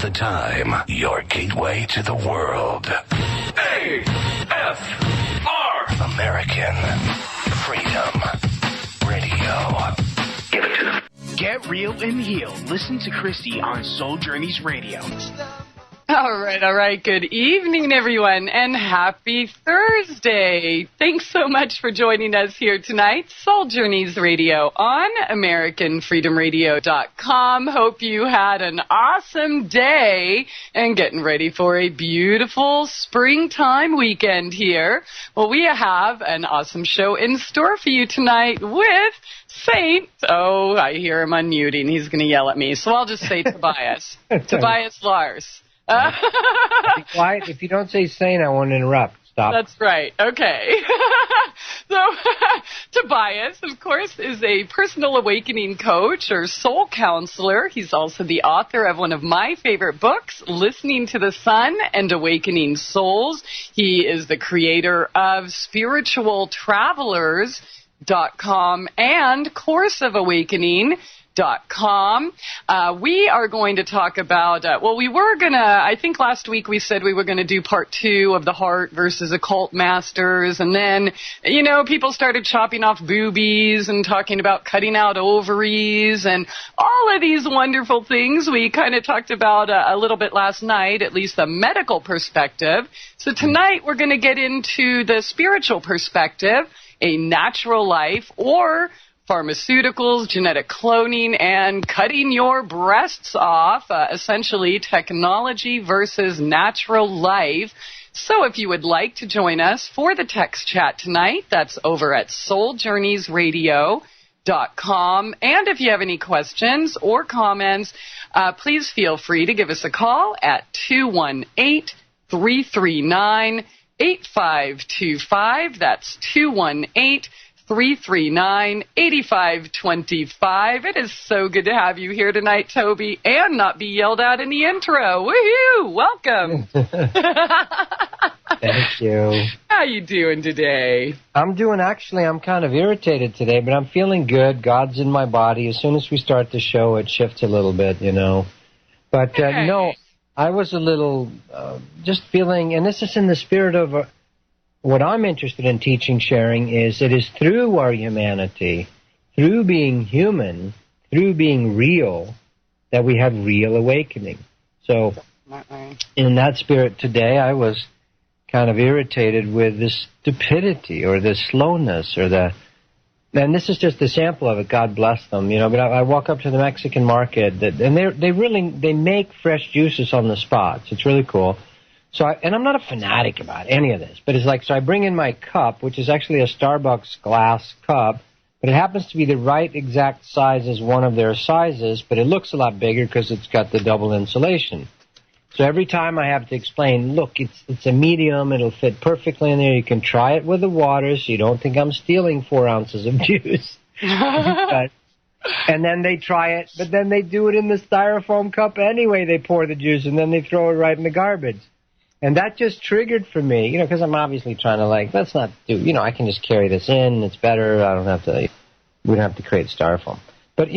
the time, your gateway to the world. A-F-R, American Freedom Radio. Give it to them. Get real and heal. Listen to Christie on Soul Journeys Radio. All right. Good evening, everyone, and happy Thursday. Thanks so much for joining us here tonight. Soul Journeys Radio on AmericanFreedomRadio.com. Hope you had an awesome day and getting ready for a beautiful springtime weekend here. Well, we have an awesome show in store for you tonight with Saint. Oh, I hear him unmuting. He's going to yell at me, so I'll just say Tobias. Tobias Lars. Be quiet. If you don't say Saint, I won't interrupt. Stop. That's right. Okay. So, Tobias, of course, is a personal awakening coach or soul counselor. He's also the author of one of my favorite books, Listening to the Sun and Awakening Souls. He is the creator of spiritualtravelers.com and Course of Awakening.com. We are going to talk about, I think last week we said we were going to do part 2 of the heart versus occult masters, and then, people started chopping off boobies and talking about cutting out ovaries and all of these wonderful things. We kind of talked about a little bit last night, at least the medical perspective. So tonight we're going to get into the spiritual perspective, a natural life, or pharmaceuticals, genetic cloning, and cutting your breasts off, essentially technology versus natural life. So if you would like to join us for the text chat tonight, that's over at souljourneysradio.com. And if you have any questions or comments, please feel free to give us a call at 218-339-8525. That's 218-339-8525. It is so good to have you here tonight, Toby, and not be yelled at in the intro. Woohoo! Welcome. Thank you. How you doing today? I'm kind of irritated today, but I'm feeling good. God's in my body. As soon as we start the show, it shifts a little bit, But, I was a little just feeling, and this is in the spirit of what I'm interested in teaching, sharing, is it is through our humanity, through being human, through being real, that we have real awakening. So in that spirit today, I was kind of irritated with the stupidity or the slowness or and this is just a sample of it, God bless them, but I walk up to the Mexican market, and they make fresh juices on the spots. It's really cool. So, and I'm not a fanatic about any of this, but it's like, so I bring in my cup, which is actually a Starbucks glass cup, but it happens to be the right exact size as one of their sizes, but it looks a lot bigger because it's got the double insulation. So every time I have to explain, look, it's a medium, it'll fit perfectly in there, you can try it with the water, so you don't think I'm stealing 4 ounces of juice. And then they try it, but then they do it in the styrofoam cup anyway, they pour the juice, and then they throw it right in the garbage. And that just triggered for me, because I'm obviously trying to let's not do, I can just carry this in, it's better, we don't have to create styrofoam. But,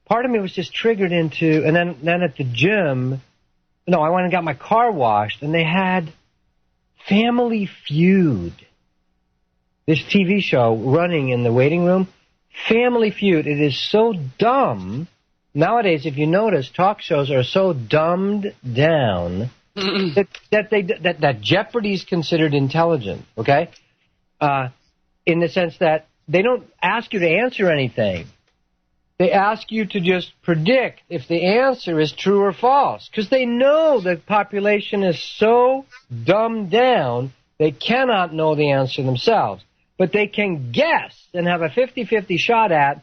part of me was just triggered into, and then at the gym, I went and got my car washed, and they had Family Feud, this TV show running in the waiting room. Family Feud, it is so dumb. Nowadays, if you notice, talk shows are so dumbed down that Jeopardy is considered intelligent, okay? In the sense that they don't ask you to answer anything. They ask you to just predict if the answer is true or false, because they know the population is so dumbed down, they cannot know the answer themselves. But they can guess and have a 50-50 shot at,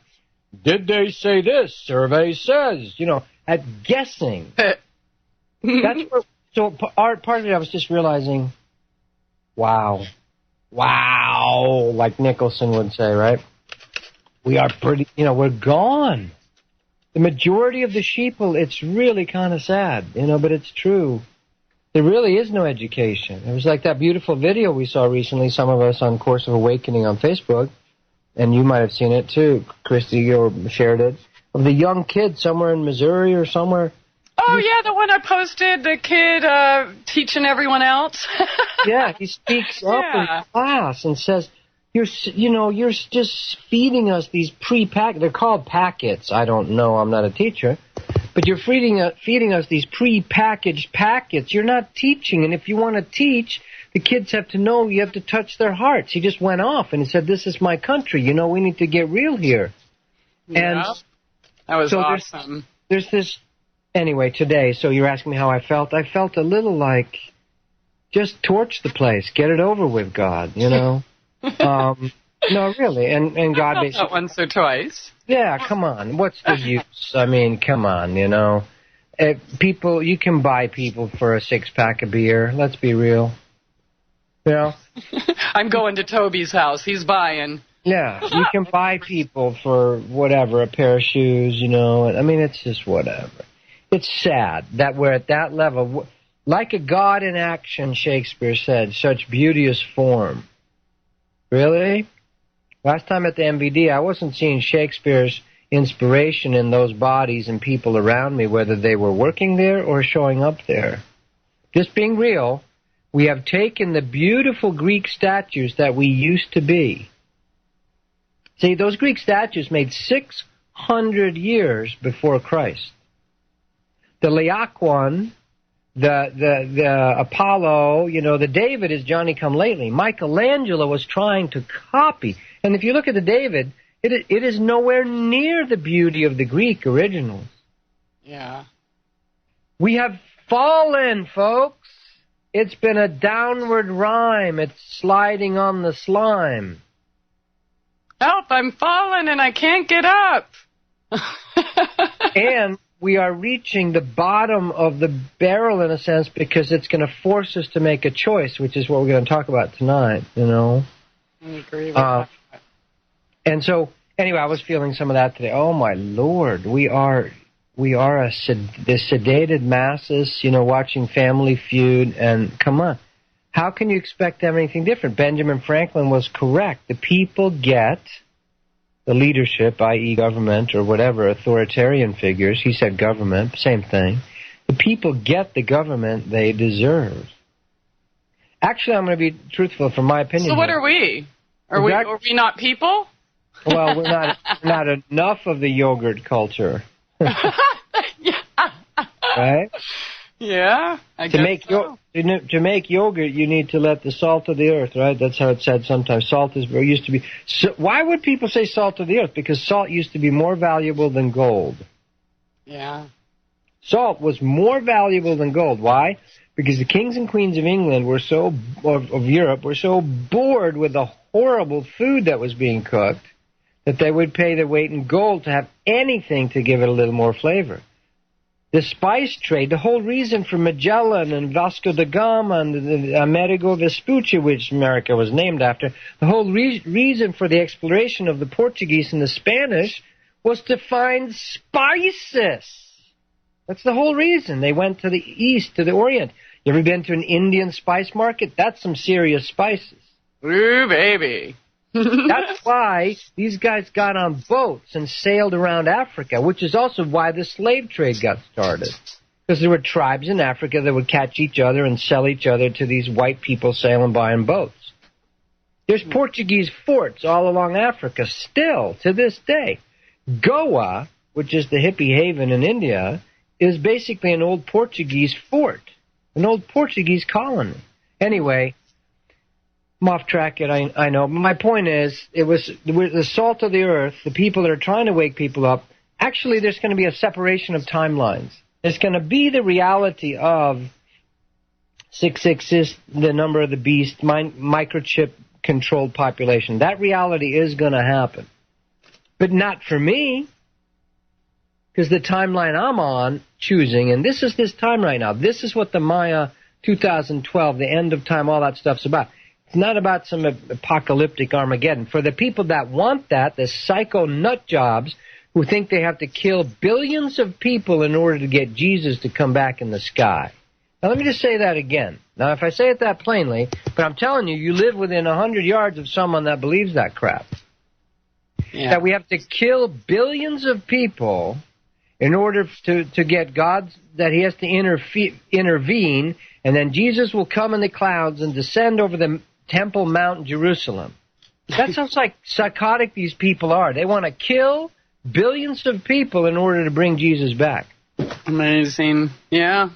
did they say this? Survey says, at guessing. So part of it, I was just realizing, wow, like Nicholson would say, right? We are pretty, we're gone. The majority of the sheeple, it's really kind of sad, but it's true. There really is no education. It was like that beautiful video we saw recently, some of us on Course of Awakening on Facebook, and you might have seen it too, Christie, or shared it, of the young kid somewhere in Missouri or somewhere Oh, yeah, the one I posted, the kid teaching everyone else. Yeah, he speaks up in class and says, you're just feeding us these they're called packets. I don't know, I'm not a teacher. But you're feeding us these pre-packaged packets. You're not teaching, and if you want to teach, the kids have to know you have to touch their hearts. He just went off and he said, this is my country. We need to get real here. Yeah, and that was so awesome. There's this, anyway, today, so you're asking me how I felt. I felt a little like, just torch the place. Get it over with, God, No, really. And God basically. Not once or twice. Yeah, come on. What's the use? I mean, come on, People, you can buy people for a 6-pack of beer. Let's be real. I'm going to Toby's house. He's buying. Yeah, you can buy people for whatever, a pair of shoes, I mean, it's just whatever. It's sad that we're at that level. Like a god in action, Shakespeare said, such beauteous form. Really? Last time at the MVD, I wasn't seeing Shakespeare's inspiration in those bodies and people around me, whether they were working there or showing up there. Just being real, we have taken the beautiful Greek statues that we used to be. See, those Greek statues made 600 years before Christ. The Laocoon, the Apollo, the David is Johnny-come-lately. Michelangelo was trying to copy. And if you look at the David, it is nowhere near the beauty of the Greek originals. Yeah. We have fallen, folks. It's been a downward rhyme. It's sliding on the slime. Help, I'm falling and I can't get up. And we are reaching the bottom of the barrel, in a sense, because it's going to force us to make a choice, which is what we're going to talk about tonight, I agree with that. And so, anyway, I was feeling some of that today. Oh, my Lord, we are the sedated masses, watching Family Feud, and come on. How can you expect to have anything different? Benjamin Franklin was correct. The people get the leadership, i.e. government or whatever, authoritarian figures. He said government, same thing. The people get the government they deserve. Actually, I'm going to be truthful from my opinion. So what are we? Are we not people? Well, we're not enough of the yogurt culture. Right? Yeah, I guess so. To make yogurt, you need to let the salt of the earth, right? That's how it's said sometimes. Salt used to be. So why would people say salt of the earth? Because salt used to be more valuable than gold. Yeah. Salt was more valuable than gold. Why? Because the kings and queens of England of Europe were so bored with the horrible food that was being cooked that they would pay their weight in gold to have anything to give it a little more flavor. The spice trade, the whole reason for Magellan and Vasco da Gama and the Amerigo Vespucci, which America was named after, the whole reason for the exploration of the Portuguese and the Spanish was to find spices. That's the whole reason. They went to the east, to the Orient. You ever been to an Indian spice market? That's some serious spices. Ooh, baby. That's why these guys got on boats and sailed around Africa, which is also why the slave trade got started. Because there were tribes in Africa that would catch each other and sell each other to these white people sailing by in boats. There's Portuguese forts all along Africa still to this day. Goa, which is the hippie haven in India, is basically an old Portuguese fort, an old Portuguese colony. Anyway, I'm off track yet, I know. But my point is, it was the salt of the earth, the people that are trying to wake people up. Actually, there's going to be a separation of timelines. There's going to be the reality of 666, the number of the beast, microchip-controlled population. That reality is going to happen. But not for me, because the timeline I'm on, choosing, and this is this time right now. This is what the Maya 2012, the end of time, all that stuff's about. It's not about some apocalyptic Armageddon. For the people that want that, the psycho nut jobs who think they have to kill billions of people in order to get Jesus to come back in the sky. Now, let me just say that again. Now, if I say it that plainly, but I'm telling you, you live within 100 yards of someone that believes that crap. Yeah. That we have to kill billions of people in order to get God, that he has to intervene, and then Jesus will come in the clouds and descend over the Temple Mount in Jerusalem. That sounds like psychotic these people are. They want to kill billions of people in order to bring Jesus back. Amazing. Yeah.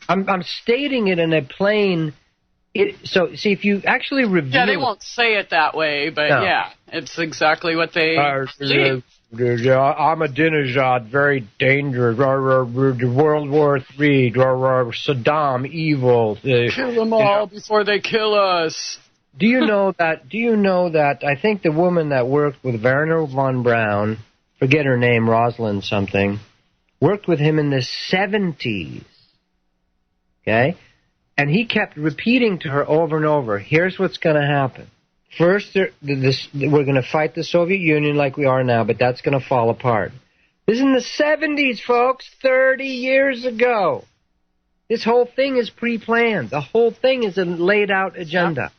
I'm stating it in a plain... So, see, if you actually review... Yeah, they won't say it that way, but no. yeah, it's exactly what they believe. Ahmadinejad, very dangerous. World War III. Saddam, evil. Kill them all before they kill us. Do you know that I think the woman that worked with Werner von Braun, forget her name, Rosalind something, worked with him in the 70s. Okay? And he kept repeating to her over and over, here's what's going to happen. First, we're going to fight the Soviet Union like we are now, but that's going to fall apart. This is in the 70s, folks, 30 years ago. This whole thing is pre-planned. The whole thing is a laid-out agenda.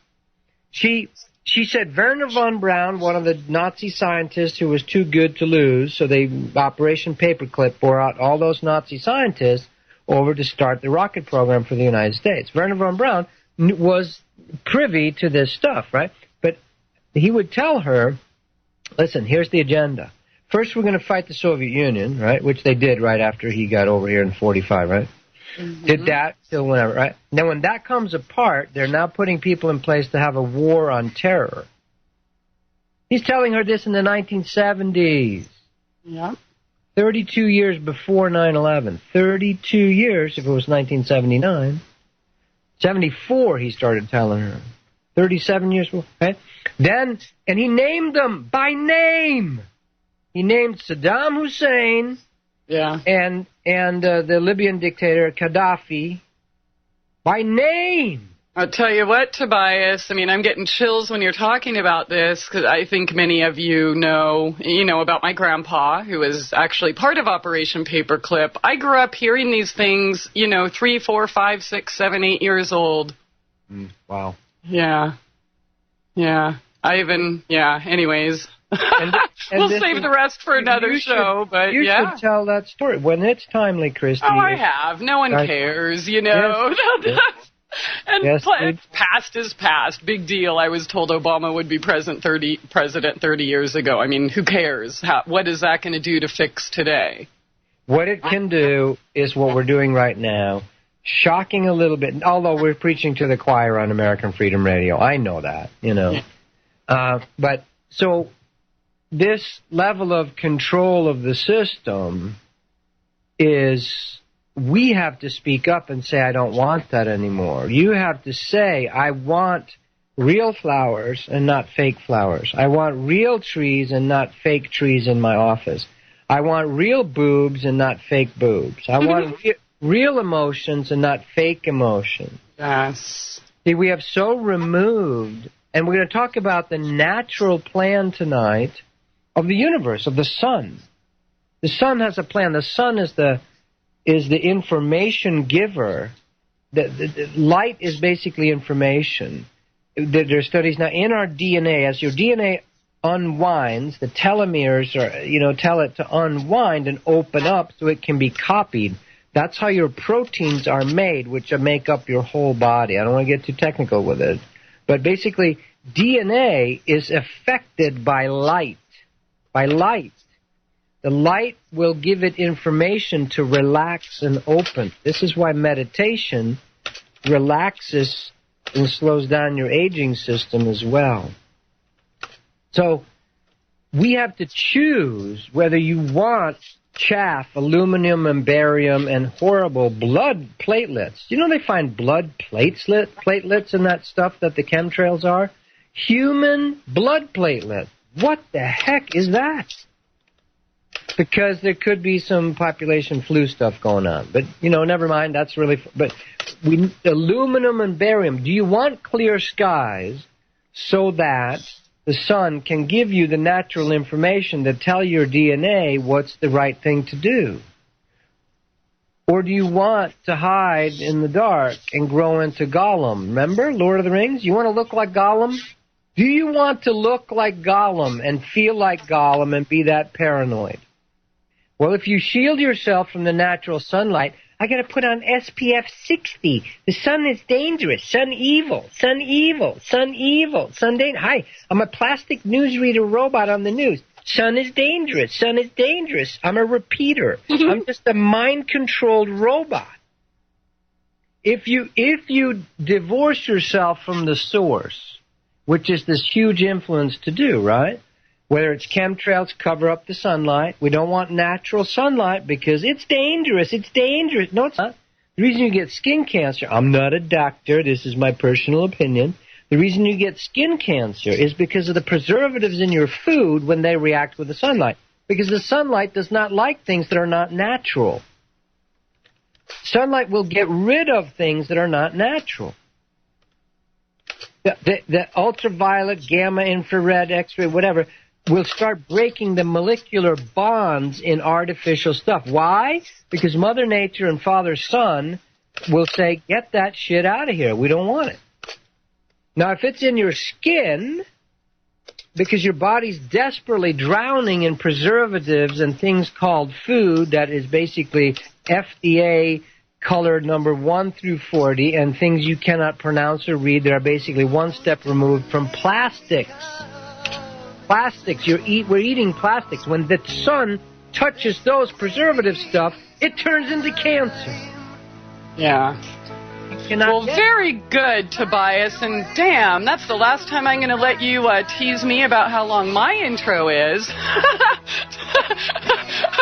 She said Werner von Braun, one of the Nazi scientists who was too good to lose, so Operation Paperclip bore out all those Nazi scientists over to start the rocket program for the United States. Werner von Braun was privy to this stuff, right? But he would tell her, listen, here's the agenda. First, we're going to fight the Soviet Union, right, which they did right after he got over here in 45, right? Mm-hmm. Did that till whenever, right? Then when that comes apart, they're now putting people in place to have a war on terror. He's telling her this in the 1970s. Yeah. 32 years before 9/11. 32 years, if it was 1979. 74, he started telling her. 37 years before, right? Then, and he named them by name. He named Saddam Hussein, yeah, and the Libyan dictator Gaddafi by name. I'll tell you what, Tobias, I mean, I'm getting chills when you're talking about this, because I think many of you know about my grandpa, who was actually part of Operation Paperclip. I grew up hearing these things, 3, 4, 5, 6, 7, 8 years old. Wow. Yeah. Anyways. And we'll save the rest for another show, but you should tell that story when it's timely, Christie. Oh, I have. No one cares, Yes. And yes, past is past. Big deal. I was told Obama would be president 30 years ago. I mean, who cares? What is that going to do to fix today? What it can do is what we're doing right now. Shocking a little bit, although we're preaching to the choir on American Freedom Radio. I know that, Yeah. But so this level of control of the system is... We have to speak up and say, I don't want that anymore. You have to say, I want real flowers and not fake flowers. I want real trees and not fake trees in my office. I want real boobs and not fake boobs. I want real emotions and not fake emotions. Yes. See, we have so removed, and we're going to talk about the natural plan tonight of the universe, of the sun. The sun has a plan. The sun is the information giver. The light is basically information. There are studies now in our DNA. As your DNA unwinds, the telomeres tell it to unwind and open up so it can be copied. That's how your proteins are made, which make up your whole body. I don't want to get too technical with it. But basically, DNA is affected by light. By light. The light will give it information to relax and open. This is why meditation relaxes and slows down your aging system as well. So we have to choose whether you want chaff, aluminum and barium, and horrible blood platelets. They find blood platelets in that stuff that the chemtrails are? Human blood platelet. What the heck is that? Because there could be some population flu stuff going on. But, never mind, that's really... But aluminum and barium, do you want clear skies so that the sun can give you the natural information to tell your DNA what's the right thing to do? Or do you want to hide in the dark and grow into Gollum? Remember, Lord of the Rings? You want to look like Gollum? Do you want to look like Gollum and feel like Gollum and be that paranoid? Well, if you shield yourself from the natural sunlight, I got to put on SPF 60. The sun is dangerous. Sun evil. Sun evil. Sun evil. Sun dangerous. Hi, I'm a plastic newsreader robot on the news. Sun is dangerous. Sun is dangerous. I'm a repeater. I'm just a mind-controlled robot. If you divorce yourself from the source, which is this huge influence to do, right? Whether it's chemtrails, cover up the sunlight. We don't want natural sunlight because it's dangerous. It's dangerous. No, it's not. The reason you get skin cancer, I'm not a doctor. This is my personal opinion. The reason you get skin cancer is because of the preservatives in your food when they react with the sunlight. Because the sunlight does not like things that are not natural. Sunlight will get rid of things that are not natural. The ultraviolet, gamma, infrared, X-ray, whatever, will start breaking the molecular bonds in artificial stuff. Why? Because Mother Nature and Father Sun will say, get that shit out of here. We don't want it. Now, if it's in your skin, because your body's desperately drowning in preservatives and things called food that is basically FDA colored number 1 through 40 and things you cannot pronounce or read that are basically one step removed from plastics. Plastics, we're eating plastics. When the sun touches those preservative stuff, it turns into cancer. Yeah. Well, very good, Tobias, and damn, that's the last time I'm going to let you tease me about how long my intro is.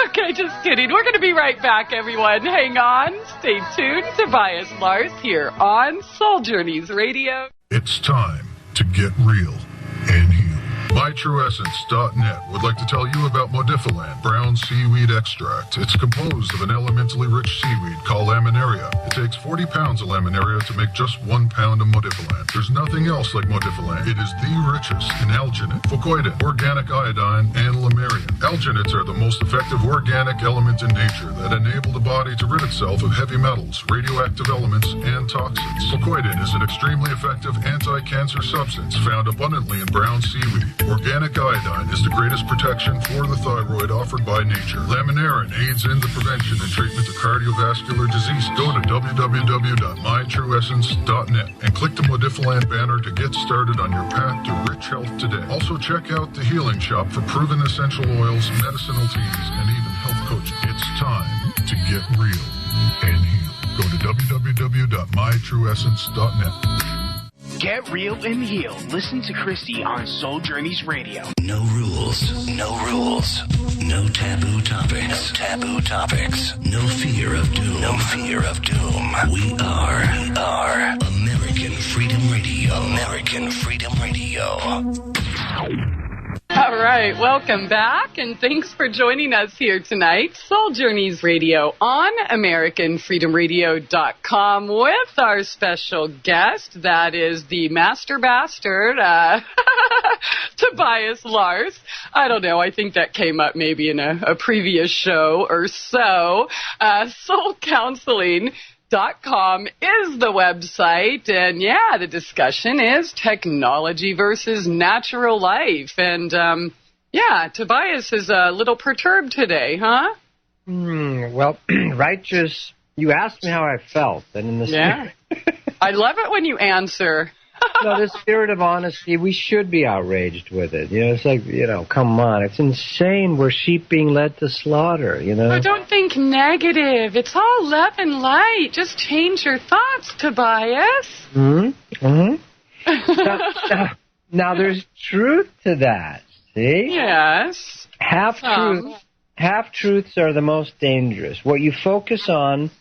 Okay, just kidding. We're going to be right back, everyone. Hang on. Stay tuned. Tobias Lars here on Soul Journeys Radio. It's time to get real and heal. MyTrueEssence.net would like to tell you about Modifiland brown seaweed extract. It's composed of an elementally rich seaweed called laminaria. It takes 40 pounds of laminaria to make just 1 pound of Modifiland. There's nothing else like Modifiland. It is the richest in alginate, fucoidin, organic iodine, and lamarian. Alginates are the most effective organic element in nature that enable the body to rid itself of heavy metals, radioactive elements, and toxins. Fucoidin is an extremely effective anti-cancer substance found abundantly in brown seaweed. Organic iodine is the greatest protection for the thyroid offered by nature. Laminarin aids in the prevention and treatment of cardiovascular disease. Go to www.mytrueessence.net and click the Modifiland banner to get started on your path to rich health today. Also check out the Healing Shop for proven essential oils, medicinal teas, and even health coaching. It's time to get real and heal. Go to www.mytrueessence.net. Get real and heal. Listen to Christie on Soul Journeys Radio. No rules. No rules. No taboo topics. No taboo topics. No fear of doom. No fear of doom. We are American Freedom Radio. American Freedom Radio. All right, welcome back, and thanks for joining us here tonight. Soul Journeys Radio on AmericanFreedomRadio.com with our special guest, that is the Master Bastard, Tobias Lars. I don't know, I think that came up maybe in a previous show or so. SoulCounseling.com is the website, and yeah, the discussion is technology versus natural life. And yeah, Tobias is a little perturbed today, huh? Well, righteous. You asked me how I felt, and in the yeah, I love it when you answer. No, the spirit of honesty, we should be outraged with it. You know, it's like, come on. It's insane. We're sheep being led to slaughter, But don't think negative. It's all love and light. Just change your thoughts, Tobias. Now, there's truth to that, see? Yes. Half-truths are the most dangerous. What you focus on,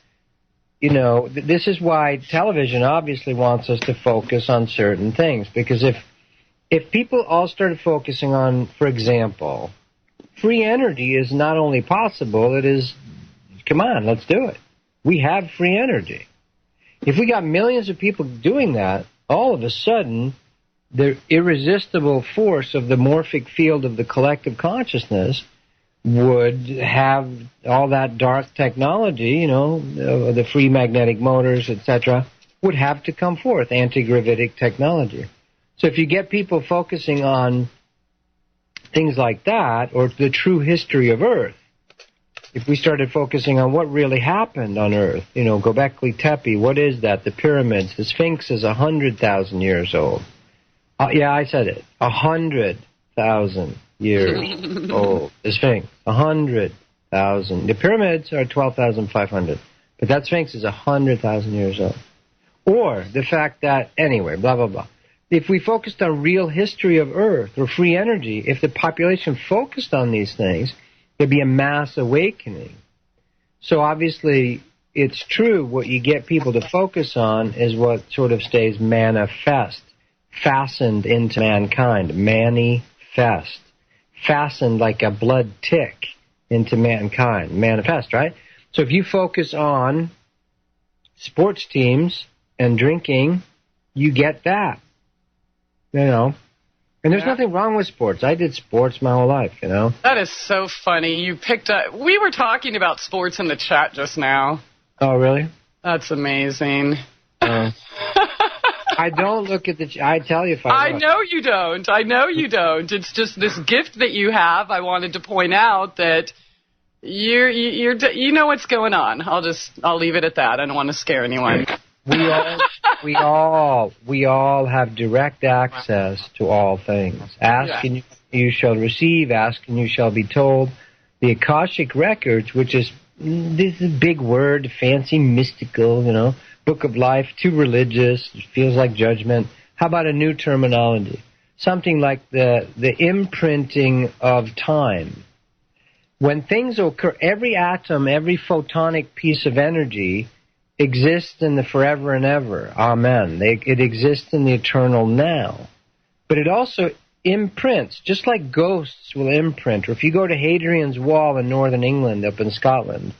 this is why television obviously wants us to focus on certain things. Because if people all started focusing on, for example, free energy is not only possible, it is, come on, let's do it. We have free energy. If we got millions of people doing that, all of a sudden, the irresistible force of the morphic field of the collective consciousness would have all that dark technology, the free magnetic motors, etc., would have to come forth, anti-gravitic technology. So if you get people focusing on things like that, or the true history of Earth, if we started focusing on what really happened on Earth, Göbekli Tepe, what is that? The pyramids, the Sphinx is 100,000 years old. Yeah, I said it. 100,000 years old. The Sphinx, 100,000. The pyramids are 12,500. But that Sphinx is 100,000 years old. Or the fact that, anyway, blah, blah, blah. If we focused on real history of Earth or free energy, if the population focused on these things, there'd be a mass awakening. So obviously, it's true, what you get people to focus on is what sort of stays manifest, fastened into mankind, manifest, fastened like a blood tick into mankind, manifest, right? So if you focus on sports teams and drinking, you get that, And there's nothing wrong with sports. I did sports my whole life, That is so funny. You picked up... We were talking about sports in the chat just now. Oh, really? That's amazing. I don't look at I tell you if I know you don't. I know you don't. It's just this gift that you have. I wanted to point out that you know what's going on. I'll leave it at that. I don't want to scare anyone. We all have direct access to all things. Ask and you shall receive. Ask and you shall be told. The Akashic Records, which is this is a big word, fancy, mystical, book of life, too religious, it feels like judgment. How about a new terminology? Something like the imprinting of time. When things occur, every atom, every photonic piece of energy exists in the forever and ever. Amen. It exists in the eternal now. But it also imprints, just like ghosts will imprint. Or if you go to Hadrian's Wall in northern England, up in Scotland,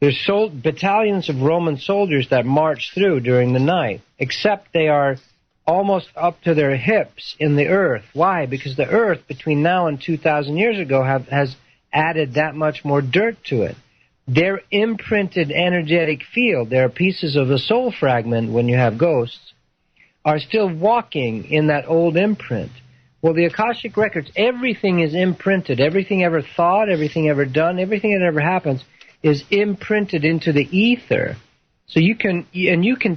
there's battalions of Roman soldiers that march through during the night, except they are almost up to their hips in the earth. Why? Because the earth, between now and 2,000 years ago, has added that much more dirt to it. Their imprinted energetic field, their pieces of the soul fragment, when you have ghosts, are still walking in that old imprint. Well, the Akashic Records, everything is imprinted. Everything ever thought, everything ever done, everything that ever happens is imprinted into the ether. So you can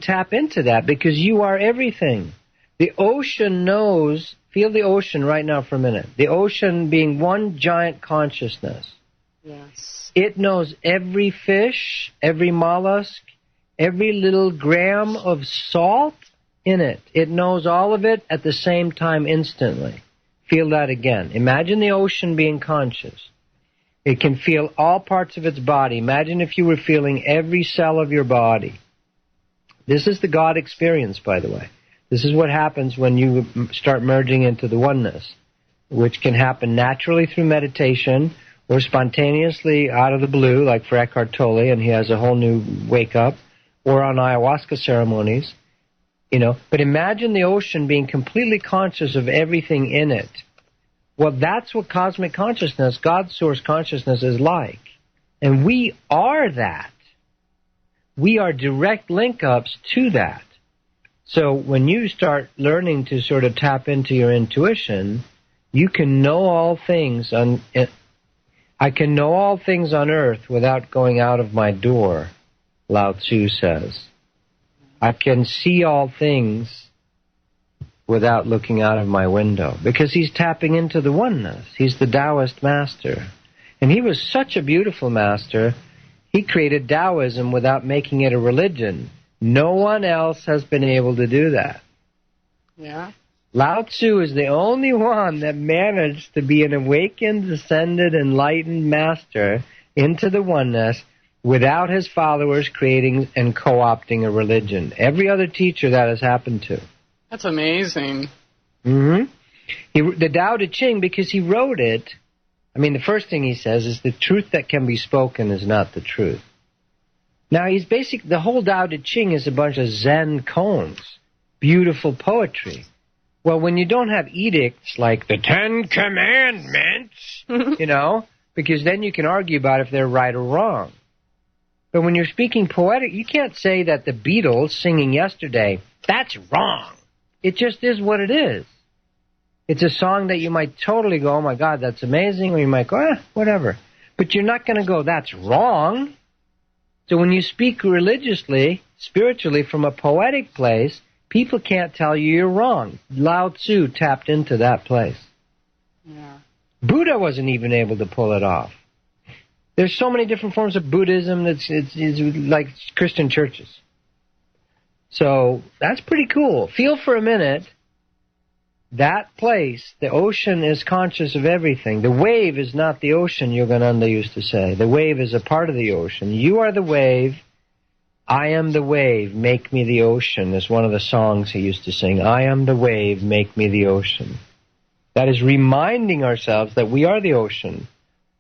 tap into that because you are everything. The ocean knows, feel the ocean right now for a minute. The ocean being one giant consciousness. Yes. It knows every fish, every mollusk, every little gram of salt in it. It knows all of it at the same time instantly. Feel that again. Imagine the ocean being conscious. It can feel all parts of its body. Imagine if you were feeling every cell of your body. This is the God experience, by the way. This is what happens when you start merging into the oneness, which can happen naturally through meditation or spontaneously out of the blue, like for Eckhart Tolle, and he has a whole new wake-up, or on ayahuasca ceremonies. But imagine the ocean being completely conscious of everything in it. Well, that's what cosmic consciousness, God's source consciousness is like. And we are that. We are direct link-ups to that. So when you start learning to sort of tap into your intuition, you can know all things. I can know all things on earth without going out of my door, Lao Tzu says. I can see all things without looking out of my window, because he's tapping into the oneness. He's the Taoist master. And he was such a beautiful master, he created Taoism without making it a religion. No one else has been able to do that. Yeah. Lao Tzu is the only one that managed to be an awakened, ascended, enlightened master into the oneness without his followers creating and co-opting a religion. Every other teacher that has happened to. That's amazing. Mm-hmm. The Tao Te Ching, because he wrote it, the first thing he says is the truth that can be spoken is not the truth. Now, the whole Tao Te Ching is a bunch of Zen koans, beautiful poetry. Well, when you don't have edicts like the Ten Commandments, because then you can argue about if they're right or wrong. But when you're speaking poetic, you can't say that the Beatles singing Yesterday, that's wrong. It just is what it is. It's a song that you might totally go, oh my God, that's amazing, or you might go, whatever. But you're not going to go, that's wrong. So when you speak religiously, spiritually, from a poetic place, people can't tell you you're wrong. Lao Tzu tapped into that place. Yeah. Buddha wasn't even able to pull it off. There's so many different forms of Buddhism that's it's like Christian churches. So that's pretty cool. Feel for a minute, that place, the ocean is conscious of everything. The wave is not the ocean, Yogananda used to say. The wave is a part of the ocean. You are the wave. I am the wave, make me the ocean, is one of the songs he used to sing. I am the wave, make me the ocean. That is reminding ourselves that we are the ocean.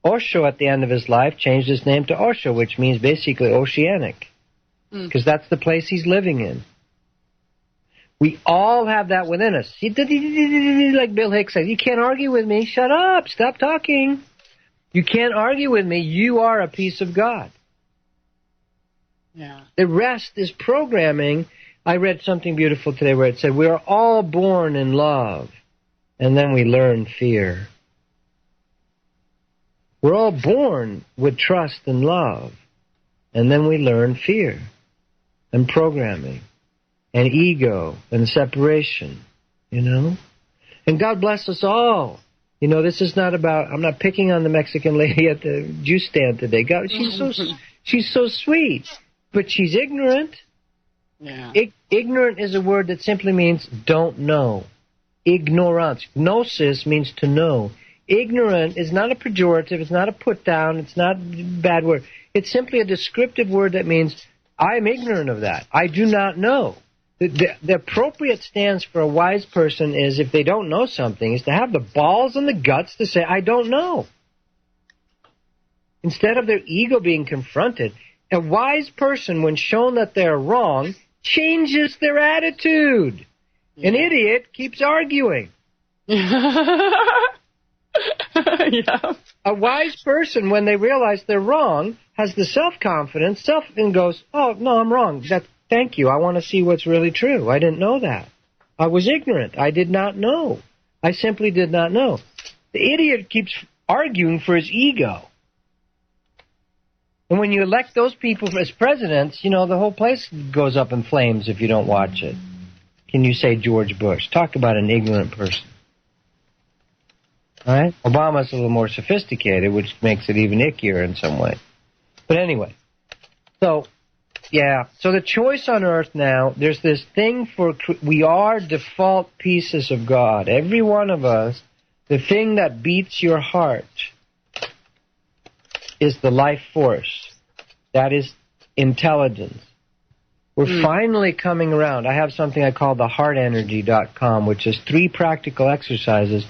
Osho, at the end of his life, changed his name to Osho, which means basically oceanic, because that's the place he's living in. We all have that within us. Like Bill Hicks says, you can't argue with me. Shut up. Stop talking. You can't argue with me. You are a piece of God. Yeah. The rest is programming. I read something beautiful today where it said, we are all born in love, and then we learn fear. We're all born with trust and love, and then we learn fear and programming and ego and separation, you know? And God bless us all. You know, this is not about, I'm not picking on the Mexican lady at the juice stand today. God, she's so sweet, but she's ignorant. Yeah. Ignorant is a word that simply means don't know. Ignorance. Gnosis means to know. Ignorant is not a pejorative, it's not a put down, it's not a bad word. It's simply a descriptive word that means I am ignorant of that. I do not know. The appropriate stance for a wise person is, if they don't know something, is to have the balls and the guts to say, I don't know. Instead of their ego being confronted, a wise person, when shown that they're wrong, changes their attitude. Yeah. An idiot keeps arguing. Yeah. A wise person, when they realize they're wrong, has the self-confidence, and goes, oh, no, I'm wrong. Thank you. I want to see what's really true. I didn't know that. I was ignorant. I did not know. I simply did not know. The idiot keeps arguing for his ego. And when you elect those people as presidents, you know, the whole place goes up in flames if you don't watch it. Can you say George Bush? Talk about an ignorant person. All right? Obama's a little more sophisticated, which makes it even ickier in some way. But anyway, so the choice on earth now, there's this thing we are default pieces of God. Every one of us, the thing that beats your heart is the life force. That is intelligence. We're finally coming around. I have something I call the heartenergy.com, which is 3 practical exercises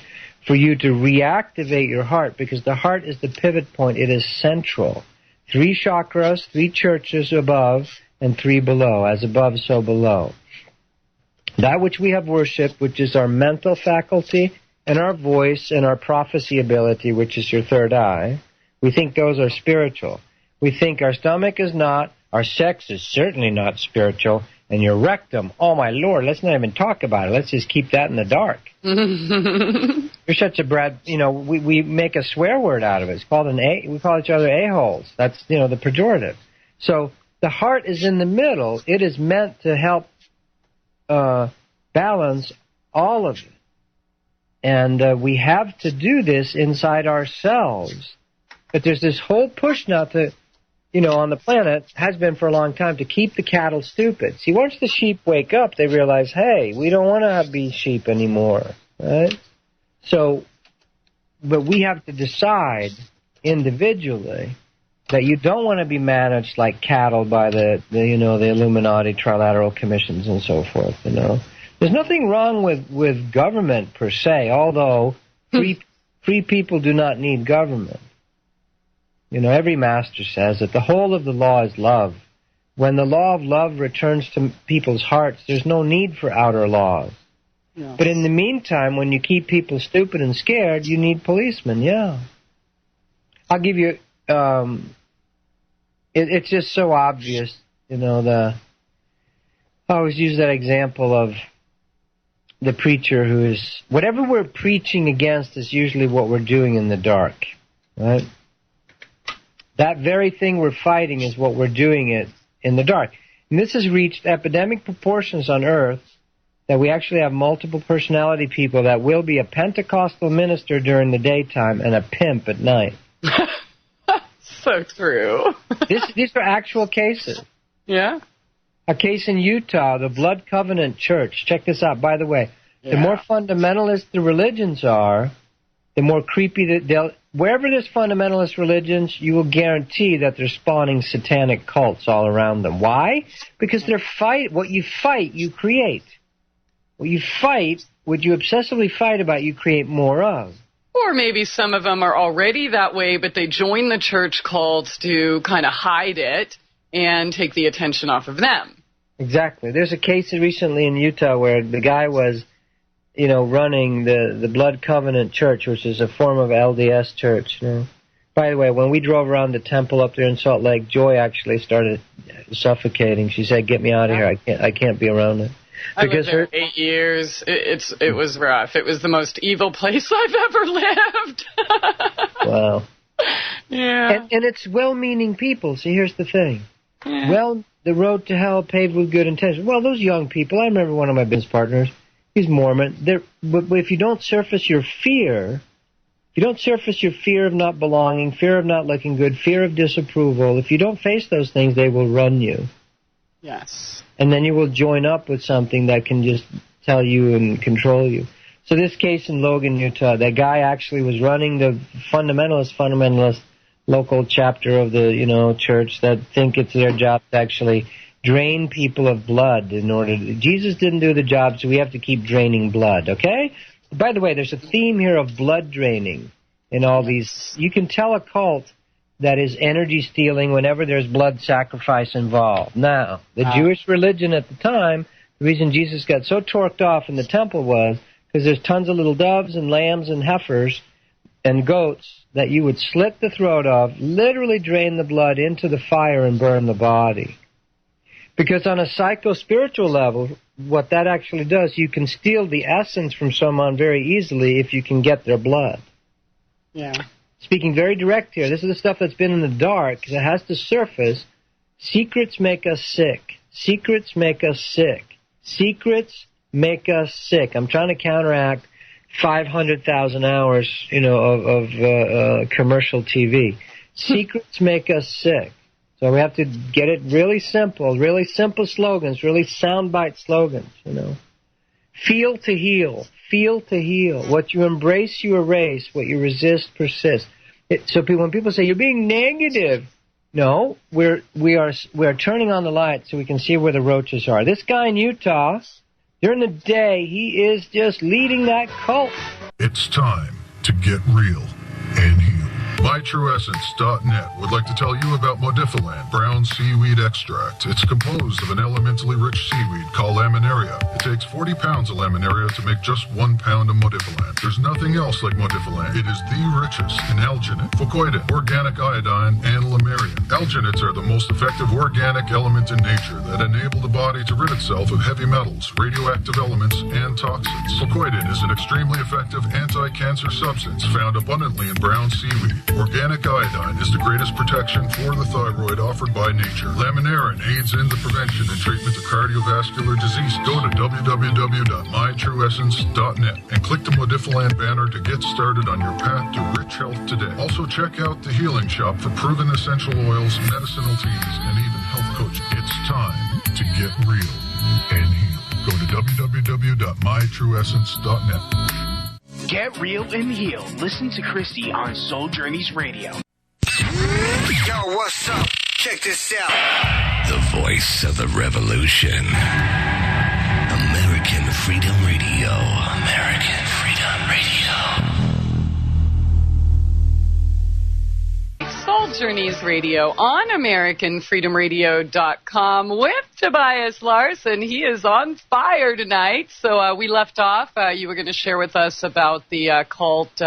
for you to reactivate your heart, because the heart is the pivot point. It is central. 3 chakras, 3 churches above, and 3 below. As above, so below. That which we have worshipped, which is our mental faculty, and our voice, and our prophecy ability, which is your third eye, we think those are spiritual. We think our stomach is not, our sex is certainly not spiritual, and your rectum, oh my Lord, let's not even talk about it. Let's just keep that in the dark. You're such a brat, you know, we make a swear word out of it. It's called we call each other a-holes. That's, you know, the pejorative. So the heart is in the middle. It is meant to help balance all of it. And we have to do this inside ourselves. But there's this whole push now to, you know, on the planet, has been for a long time, to keep the cattle stupid. See, once the sheep wake up, they realize, hey, we don't want to be sheep anymore, right? So, but we have to decide individually that you don't want to be managed like cattle by the Illuminati, trilateral commissions and so forth, you know. There's nothing wrong with government per se, although free people do not need government. You know, every master says that the whole of the law is love. When the law of love returns to people's hearts, there's no need for outer laws. Yeah. But in the meantime, when you keep people stupid and scared, you need policemen, yeah. I'll give you, it's just so obvious, you know, I always use that example of the preacher who is, whatever we're preaching against is usually what we're doing in the dark, right? That very thing we're fighting is what we're doing it in the dark. And this has reached epidemic proportions on Earth that we actually have multiple personality people that will be a Pentecostal minister during the daytime and a pimp at night. So true. These are actual cases. Yeah. A case in Utah, the Blood Covenant Church. Check this out, by the way. The more fundamentalist the religions are, the more creepy they'll... Wherever there's fundamentalist religions, you will guarantee that they're spawning satanic cults all around them. Why? Because what you fight, you create. What you fight, what you obsessively fight about, you create more of. Or maybe some of them are already that way, but they join the church cults to kind of hide it and take the attention off of them. Exactly. There's a case recently in Utah where the guy was, running the Blood Covenant Church, which is a form of LDS church. By the way, when we drove around the temple up there in Salt Lake, Joy actually started suffocating. She said, "Get me out of here. I can't be around it." Because I lived there 8 years. It was rough. It was the most evil place I've ever lived. Wow. Yeah. And it's well-meaning people. See, here's the thing. Yeah. Well, the road to hell paved with good intentions. Well, those young people, I remember one of my business partners, he's Mormon. But if you don't surface your fear, of not belonging, fear of not looking good, fear of disapproval, if you don't face those things, they will run you. Yes. And then you will join up with something that can just tell you and control you. So this case in Logan, Utah, that guy actually was running the fundamentalist local chapter of the, church that think it's their job to actually drain people of blood in order to... Jesus didn't do the job, so we have to keep draining blood, okay? By the way, there's a theme here of blood draining in all these... You can tell a cult that is energy stealing whenever there's blood sacrifice involved. Now, the Jewish religion at the time, the reason Jesus got so torqued off in the temple was because there's tons of little doves and lambs and heifers and goats that you would slit the throat of, literally drain the blood into the fire and burn the body. Because on a psycho-spiritual level, what that actually does, you can steal the essence from someone very easily if you can get their blood. Yeah. Speaking very direct here, this is the stuff that's been in the dark, because it has to surface. Secrets make us sick. Secrets make us sick. Secrets make us sick. I'm trying to counteract 500,000 hours, of commercial TV. Secrets make us sick. So we have to get it really simple slogans, really soundbite slogans, Feel to heal. Feel to heal. What you embrace, you erase. What you resist, persists. So when people say, you're being negative, no, we are turning on the light so we can see where the roaches are. This guy in Utah, during the day, he is just leading that cult. It's time to get real and heal. MyTrueEssence.net would like to tell you about Modifiland brown seaweed extract. It's composed of an elementally rich seaweed called laminaria. It takes 40 pounds of laminaria to make just 1 pound of Modifiland. There's nothing else like Modifiland. It is the richest in alginate, fucoidin, organic iodine, and lamarian. Alginates are the most effective organic element in nature that enable the body to rid itself of heavy metals, radioactive elements, and toxins. Fucoidin is an extremely effective anti-cancer substance found abundantly in brown seaweed. Organic iodine is the greatest protection for the thyroid offered by nature. Laminarin aids in the prevention and treatment of cardiovascular disease. Go to www.mytrueessence.net and click the Modifiland banner to get started on your path to rich health today. Also check out the Healing Shop for proven essential oils, medicinal teas, and even health coaching. It's time to get real and heal. Go to www.mytrueessence.net. Get real and heal. Listen to Christie on Soul Journeys Radio. Yo, what's up? Check this out. The voice of the revolution. American Freedom Radio. American Freedom Radio. Soul Journeys Radio on AmericanFreedomRadio.com with Tobias Lars, and he is on fire tonight. So we left off. You were going to share with us about the cult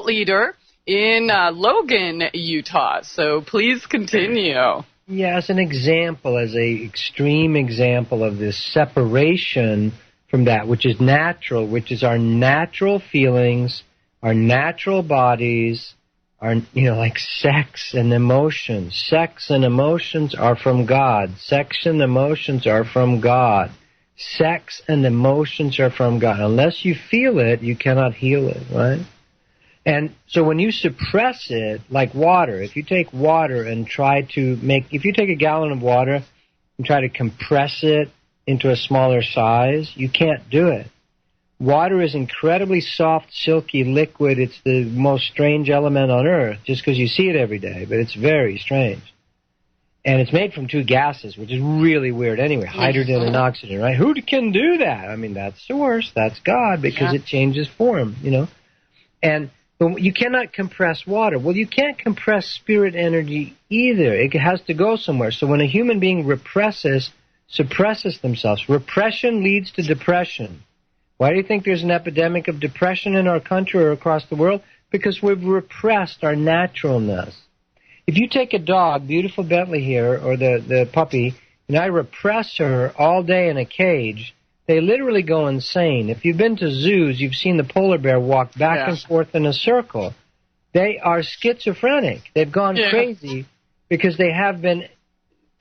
leader in Logan, Utah. So please continue. Yeah, as an example, as a extreme example of this separation from that which is natural, which is our natural feelings, our natural bodies, are, like sex and emotions. Sex and emotions are from God. Sex and emotions are from God. Sex and emotions are from God. Unless you feel it, you cannot heal it, right? And so when you suppress it, like water, if you take water and if you take a gallon of water and try to compress it into a smaller size, you can't do it. Water is incredibly soft, silky liquid. It's the most strange element on Earth, just because you see it every day, but it's very strange. And it's made from two gases, which is really weird anyway, hydrogen and oxygen, right? Who can do that? I mean, that's Source, that's God, because it changes form, And but you cannot compress water. Well, you can't compress spirit energy either. It has to go somewhere. So when a human being suppresses themselves, repression leads to depression. Why do you think there's an epidemic of depression in our country or across the world? Because we've repressed our naturalness. If you take a dog, beautiful Bentley here, or the puppy, and I repress her all day in a cage, they literally go insane. If you've been to zoos, you've seen the polar bear walk back and forth in a circle. They are schizophrenic. They've gone crazy because they have been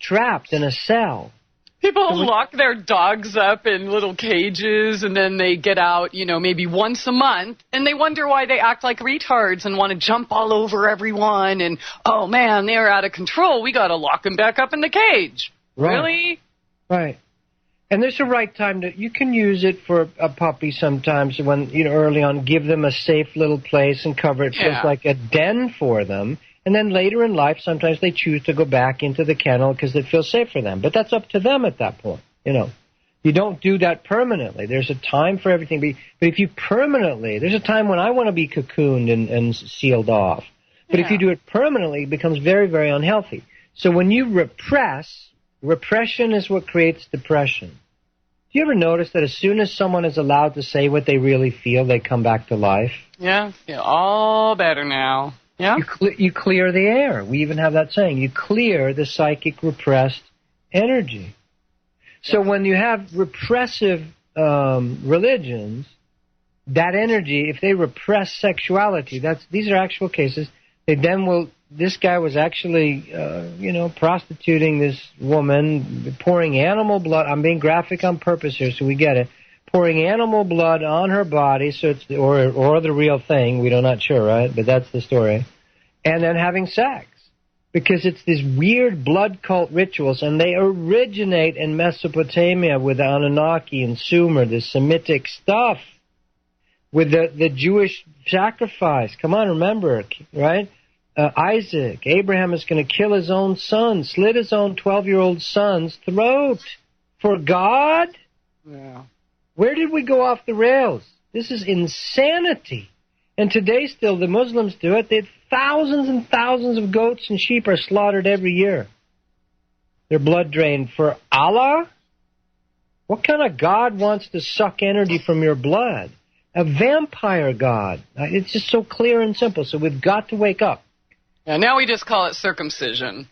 trapped in a cell. People lock their dogs up in little cages, and then they get out, maybe once a month, and they wonder why they act like retards and want to jump all over everyone, and, oh, man, they're out of control. We got to lock them back up in the cage. Right. Really? Right. And there's a right time you can use it for a puppy sometimes when, early on, give them a safe little place and cover it. Feels like a den for them. And then later in life, sometimes they choose to go back into the kennel because it feels safe for them. But that's up to them at that point, You don't do that permanently. There's a time for everything. But if you permanently, there's a time when I want to be cocooned and sealed off. But if you do it permanently, it becomes very, very unhealthy. So when you repression is what creates depression. Do you ever notice that as soon as someone is allowed to say what they really feel, they come back to life? Yeah, feel all better now. Yeah. You clear the air. We even have that saying. You clear the psychic repressed energy. So when you have repressive religions, that energy, if they repress sexuality, these are actual cases, they then will, this guy was actually, prostituting this woman, pouring animal blood. I'm being graphic on purpose here so we get it. Pouring animal blood on her body, so it's or the real thing. We're not sure, right? But that's the story. And then having sex, because it's these weird blood cult rituals, and they originate in Mesopotamia with the Anunnaki and Sumer, the Semitic stuff, with the Jewish sacrifice. Come on, remember, right? Isaac, Abraham is going to kill his own son, slit his own 12-year-old son's throat for God. Yeah. Where did we go off the rails? This is insanity. And today still, the Muslims do it. Thousands and thousands of goats and sheep are slaughtered every year. Their blood drained for Allah? What kind of God wants to suck energy from your blood? A vampire God. It's just so clear and simple. So we've got to wake up. Yeah, now we just call it circumcision.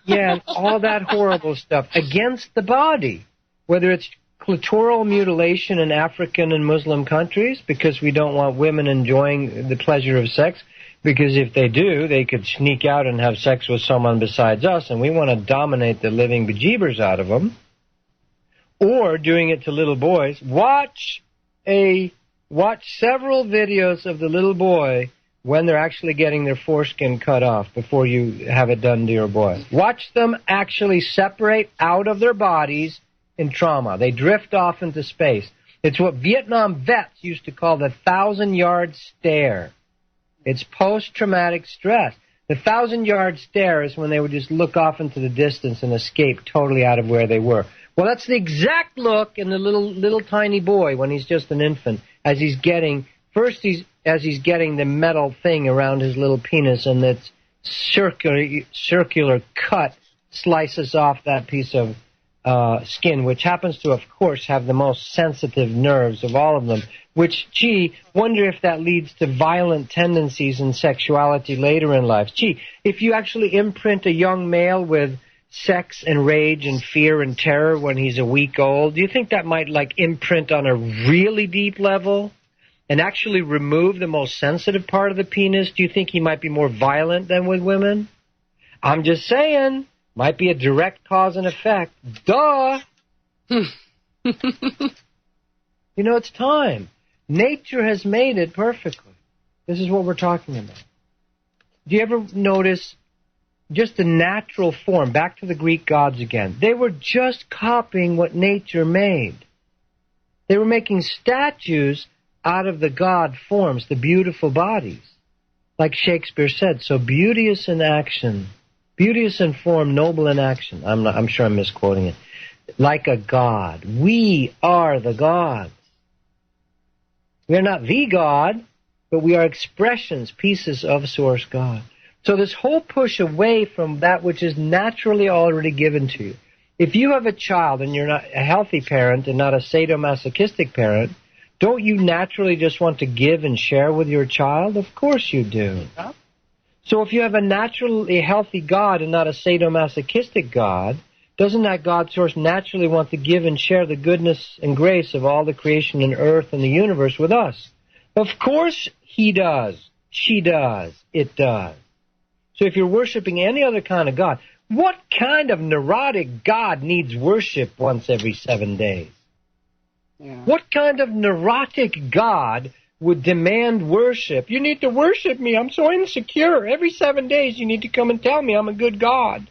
Yeah, all that horrible stuff against the body, whether it's clitoral mutilation in African and Muslim countries because we don't want women enjoying the pleasure of sex, because if they do, they could sneak out and have sex with someone besides us, and we want to dominate the living bejeebers out of them. Or doing it to little boys. Watch several videos of the little boy when they're actually getting their foreskin cut off before you have it done to your boy. Watch them actually separate out of their bodies in trauma. They drift off into space. It's what Vietnam vets used to call the 1,000-yard stare. It's post-traumatic stress. The 1,000-yard stare is when they would just look off into the distance and escape totally out of where they were. Well, that's the exact look in the little tiny boy when he's just an infant, as he's getting the metal thing around his little penis, and that circular cut slices off that piece of skin, which happens to, of course, have the most sensitive nerves of all of them, which, wonder if that leads to violent tendencies in sexuality later in life. If you actually imprint a young male with sex and rage and fear and terror when he's a week old, do you think that might, imprint on a really deep level? and actually remove the most sensitive part of the penis, do you think he might be more violent than with women? I'm just saying, might be a direct cause and effect. Duh! It's time. Nature has made it perfectly. This is what we're talking about. Do you ever notice just the natural form? Back to the Greek gods again. They were just copying what nature made. They were making statues out of the god forms, the beautiful bodies. Like Shakespeare said, so beauteous in action, beauteous in form, noble in action. I'm sure I'm misquoting it. Like a god. We are the gods. We are not the God, but we are expressions, pieces of Source God. So this whole push away from that which is naturally already given to you. If you have a child and you're not a healthy parent and not a sadomasochistic parent, don't you naturally just want to give and share with your child? Of course you do. So if you have a naturally healthy God and not a sadomasochistic God, doesn't that God source naturally want to give and share the goodness and grace of all the creation in earth and the universe with us? Of course he does. She does. It does. So if you're worshiping any other kind of God, what kind of neurotic God needs worship once every 7 days? Yeah. What kind of neurotic God would demand worship? You need to worship me. I'm so insecure. Every 7 days you need to come and tell me I'm a good God.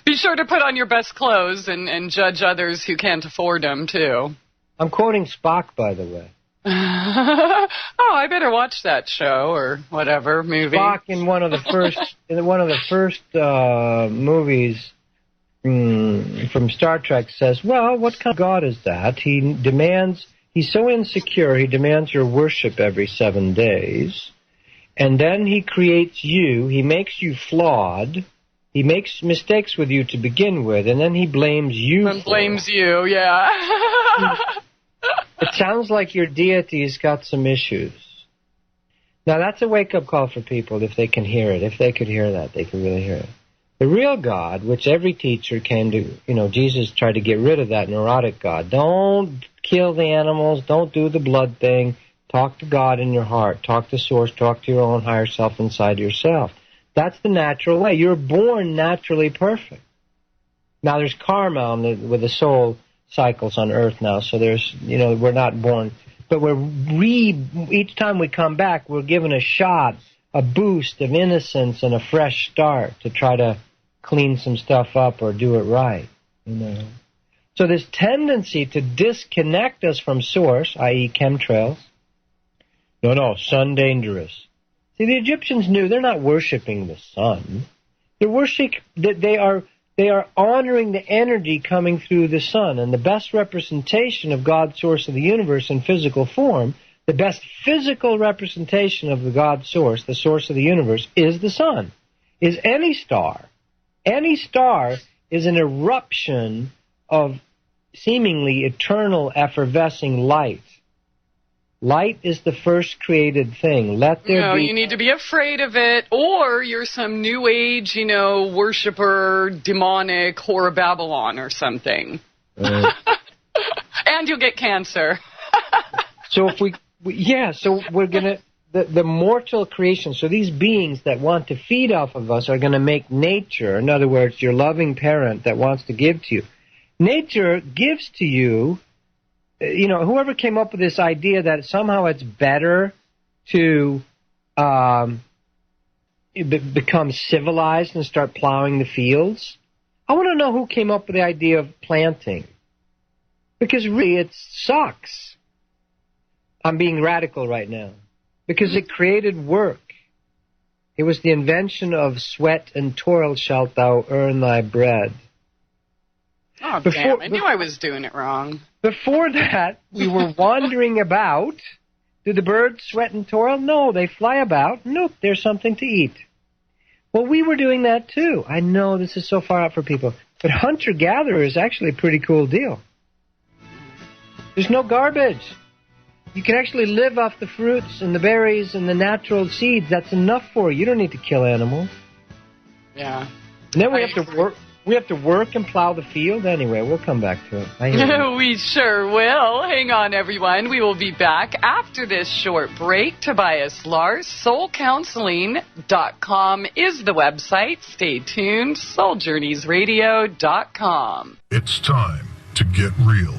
Be sure to put on your best clothes and judge others who can't afford them, too. I'm quoting Spock, by the way. Oh, I better watch that show or whatever movie. Spock in one of the first movies from Star Trek says, well, what kind of God is that? He's so insecure, he demands your worship every 7 days, and then he creates you, he makes you flawed, he makes mistakes with you to begin with, and then he blames you. And blames you, yeah. It sounds like your deity's got some issues. Now, that's a wake-up call for people if they can hear it. If they could hear that, they could really hear it. The real God, which every teacher came to, Jesus tried to get rid of that neurotic God. Don't kill the animals. Don't do the blood thing. Talk to God in your heart. Talk to Source. Talk to your own higher self inside yourself. That's the natural way. You're born naturally perfect. Now, there's karma with the soul cycles on Earth now, so there's, we're not born, but each time we come back, we're given a shot, a boost of innocence and a fresh start to try to clean some stuff up or do it right, So this tendency to disconnect us from Source, i.e. chemtrails, no, sun dangerous. See, the Egyptians knew they're not worshiping the sun. They're worshiping, they are honoring the energy coming through the sun, and the best representation of God's source of the universe in physical form, the best physical representation of the God source, the source of the universe, is the sun, is any star. Any star is an eruption of seemingly eternal effervescing light. Light is the first created thing. Let there be... you need to be afraid of it, or you're some new age, worshiper, demonic, whore of Babylon or something. And you'll get cancer. So if so we're going to, the mortal creation, so these beings that want to feed off of us are going to make nature, in other words, your loving parent that wants to give to you. Nature gives to you, whoever came up with this idea that somehow it's better to become civilized and start plowing the fields, I want to know who came up with the idea of planting. Because really, it sucks. I'm being radical right now. Because it created work. It was the invention of sweat and toil shalt thou earn thy bread. Oh, damn, I knew I was doing it wrong. Before that, we were wandering about. Do the birds sweat and toil? No, they fly about. Nope, there's something to eat. Well, we were doing that too. I know this is so far out for people. But hunter-gatherer is actually a pretty cool deal. There's no garbage. You can actually live off the fruits and the berries and the natural seeds. That's enough for you. You don't need to kill animals. Yeah. And then we have to work. We have to work and plow the field anyway. We'll come back to it. We sure will. Hang on, everyone. We will be back after this short break. Tobias Lars, soulcounseling.com is the website. Stay tuned. souljourneysradio.com. It's time to get real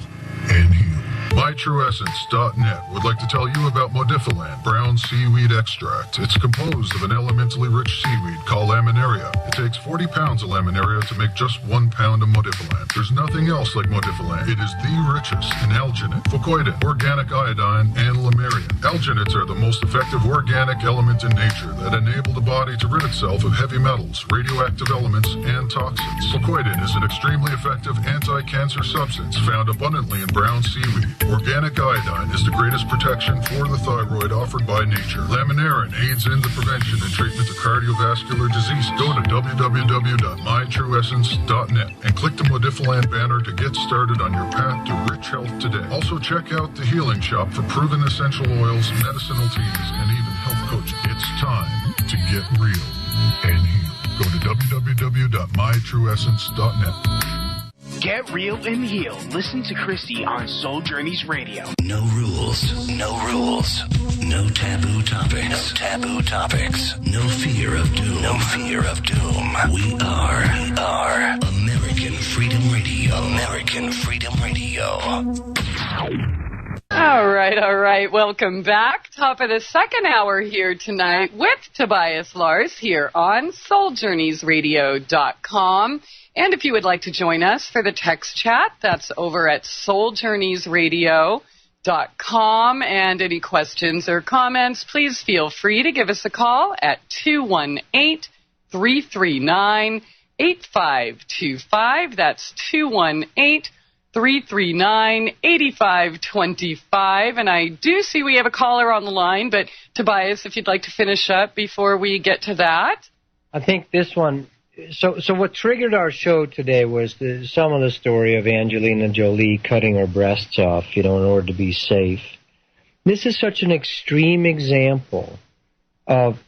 and heal. MyTrueEssence.net would like to tell you about Modifiland brown seaweed extract. It's composed of an elementally rich seaweed called laminaria. It takes 40 pounds of laminaria to make just 1 pound of Modifiland. There's nothing else like Modifiland. It is the richest in alginate, fucoidin, organic iodine, and lamarian. Alginates are the most effective organic element in nature that enable the body to rid itself of heavy metals, radioactive elements, and toxins. Fucoidin is an extremely effective anti-cancer substance found abundantly in brown seaweed. Organic iodine is the greatest protection for the thyroid offered by nature. Laminarin aids in the prevention and treatment of cardiovascular disease. Go to www.mytrueessence.net and click the Modifiland banner to get started on your path to rich health today. Also check out the Healing Shop for proven essential oils, medicinal teas, and even health coaching. It's time to get real and heal. Go to www.mytrueessence.net. Get real and heal. Listen to Christie on Soul Journeys Radio. No rules, no rules. No taboo topics, no taboo topics. No fear of doom, no fear of doom. We are American Freedom Radio. American Freedom Radio. All right. Welcome back. Top of the second hour here tonight with Tobias Lars here on souljourneysradio.com. And if you would like to join us for the text chat, that's over at souljourneysradio.com. And any questions or comments, please feel free to give us a call at 218-339-8525. That's 218-339-8525. And I do see we have a caller on the line, but Tobias, if you'd like to finish up before we get to that. I think this one... So what triggered our show today was some of the story of Angelina Jolie cutting her breasts off, in order to be safe. This is such an extreme example of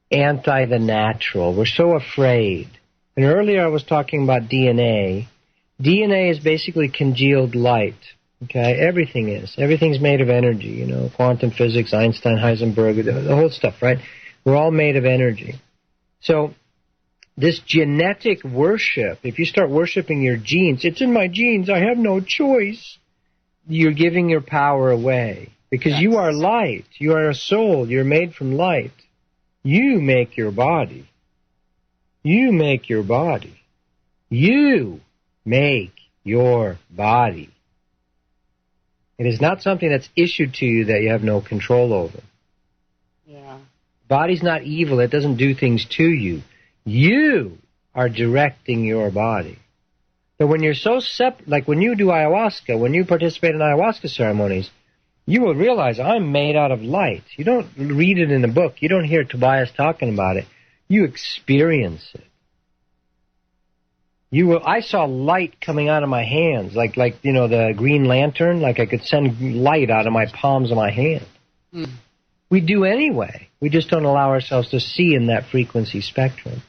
the natural. We're so afraid. And earlier I was talking about DNA. DNA is basically congealed light. Okay, everything is. Everything's made of energy, quantum physics, Einstein, Heisenberg, the whole stuff, right? We're all made of energy. So this genetic worship, if you start worshiping your genes, it's in my genes, I have no choice, you're giving your power away. Because you are light. You are a soul. You're made from light. You make your body. You make your body. You make your body. It is not something that's issued to you that you have no control over. Yeah. Body's not evil. It doesn't do things to you. You are directing your body. So when you're so like when you do ayahuasca, when you participate in ayahuasca ceremonies, you will realize I'm made out of light. You don't read it in a book. You don't hear Tobias talking about it. You experience it. I saw light coming out of my hands, like the Green Lantern, like I could send light out of my palms of my hand. Mm. We do anyway. We just don't allow ourselves to see in that frequency spectrum.